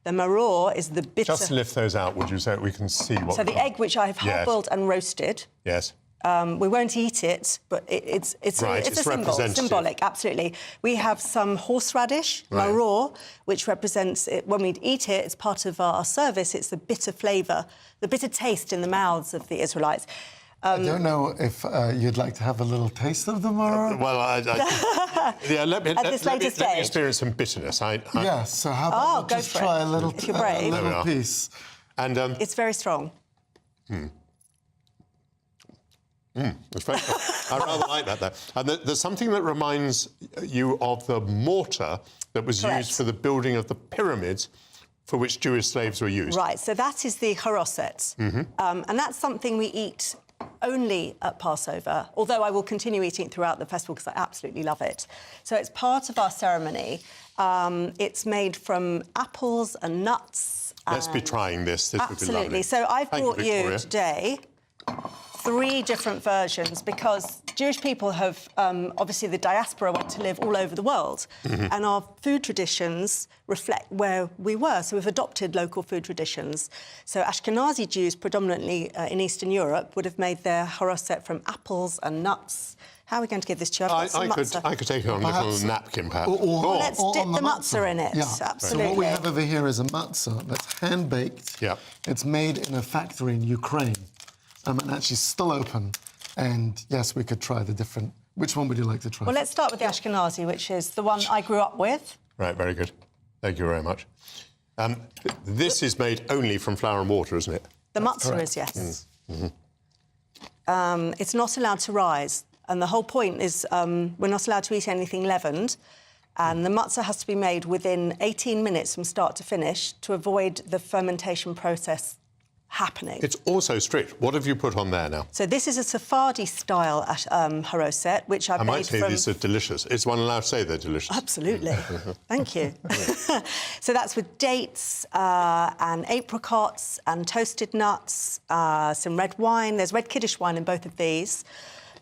The maror is the bitter... Just lift those out, would you, so we can see what... So the egg, which I have hard-boiled and roasted. Yes. We won't eat it, but it's a symbol, symbolic, absolutely. We have some horseradish, maror, which represents, when we eat it, it's part of our service, it's the bitter flavour, the bitter taste in the mouths of the Israelites. I don't know if you'd like to have a little taste of the maror. Let me experience some bitterness. Yes, so how about just try a little piece? And it's very strong. It's very I rather like that, though. And there's something that reminds you of the mortar that was used for the building of the pyramids, for which Jewish slaves were used. Right, so that is the haroset. And that's something we eat only at Passover, although I will continue eating it throughout the festival because I absolutely love it. So it's part of our ceremony. It's made from apples and nuts. Let's be trying this. This would be lovely. Absolutely. So I've brought you today 3 different versions because Jewish people have, obviously the diaspora went to live all over the world and our food traditions reflect where we were. So we've adopted local food traditions. So Ashkenazi Jews, predominantly in Eastern Europe, would have made their haroset from apples and nuts. How are we going to give this to you? I could take it on a little napkin, perhaps. Let's dip the matzah in it. Yeah. Absolutely. So what we have over here is a matzah that's hand-baked. Yeah. It's made in a factory in Ukraine. And actually still open. And yes, we could try the different... Which one would you like to try? Well, let's start with the Ashkenazi, which is the one I grew up with. Right, very good. Thank you very much. This is made only from flour and water, isn't it? The matzah is, yes. It's not allowed to rise. And the whole point is we're not allowed to eat anything leavened. And the matzah has to be made within 18 minutes from start to finish to avoid the fermentation process happening. It's also strict. What have you put on there now? So this is a Sephardi-style haroset, which I've made from... I might say these are delicious. Is one allowed to say they're delicious? Absolutely. Thank you. So that's with dates and apricots and toasted nuts, some red wine. There's red Kiddush wine in both of these.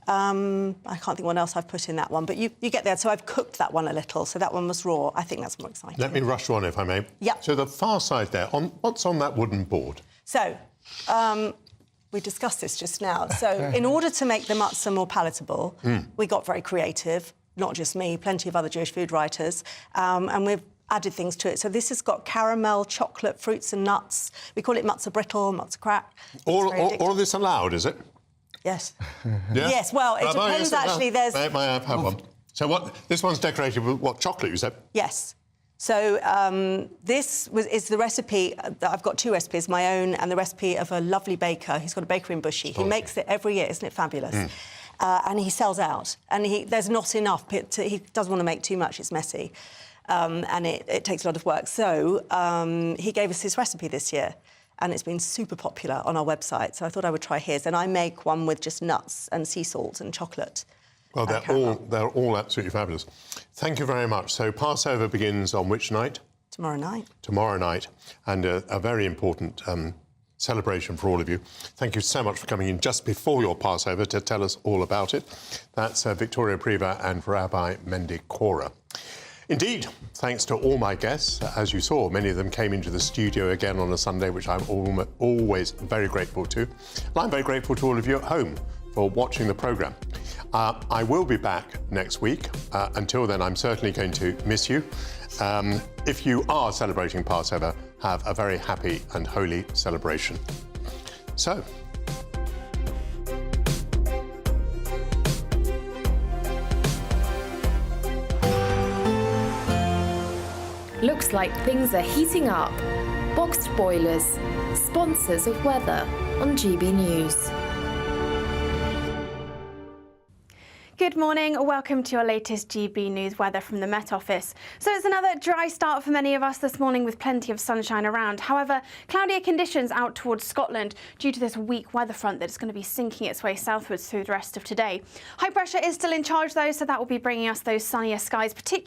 I can't think what else I've put in that one, but you get there. So I've cooked that one a little, so that one was raw. I think that's more exciting. Let me rush on, if I may. Yep. So the far side there, what's on that wooden board? So, we discussed this just now. So, in order to make the matzah more palatable, we got very creative, not just me, plenty of other Jewish food writers, and we've added things to it. So this has got caramel, chocolate, fruits and nuts. We call it matzah brittle, matzah crack. All of this allowed, is it? Yes. Yeah? Yes, well, it depends, actually. There's... May I have one? So this one's decorated with what, chocolate, you said? Yes. So this is the recipe. I've got 2 recipes, my own and the recipe of a lovely baker. He's got a bakery in Bushy. He makes it every year. Isn't it fabulous? and he sells out. And there's not enough. He doesn't want to make too much. It's messy. And it takes a lot of work. So he gave us his recipe this year, and it's been super popular on our website. So I thought I would try his. And I make one with just nuts and sea salt and chocolate. Well, they're all absolutely fabulous. Thank you very much. So Passover begins on which night? Tomorrow night. Tomorrow night, and a very important celebration for all of you. Thank you so much for coming in just before your Passover to tell us all about it. That's Victoria Preva and Rabbi Mendy Cora. Indeed, thanks to all my guests. As you saw, many of them came into the studio again on a Sunday, which I'm always very grateful to. And I'm very grateful to all of you at home for watching the programme. I will be back next week. Until then, I'm certainly going to miss you. If you are celebrating Passover, have a very happy and holy celebration. So. Looks like things are heating up. Boxt boilers, sponsors of weather on GB News. Good morning, welcome to your latest GB News weather from the Met Office. So it's another dry start for many of us this morning with plenty of sunshine around. However, cloudier conditions out towards Scotland due to this weak weather front that's going to be sinking its way southwards through the rest of today. High pressure is still in charge though, so that will be bringing us those sunnier skies, particularly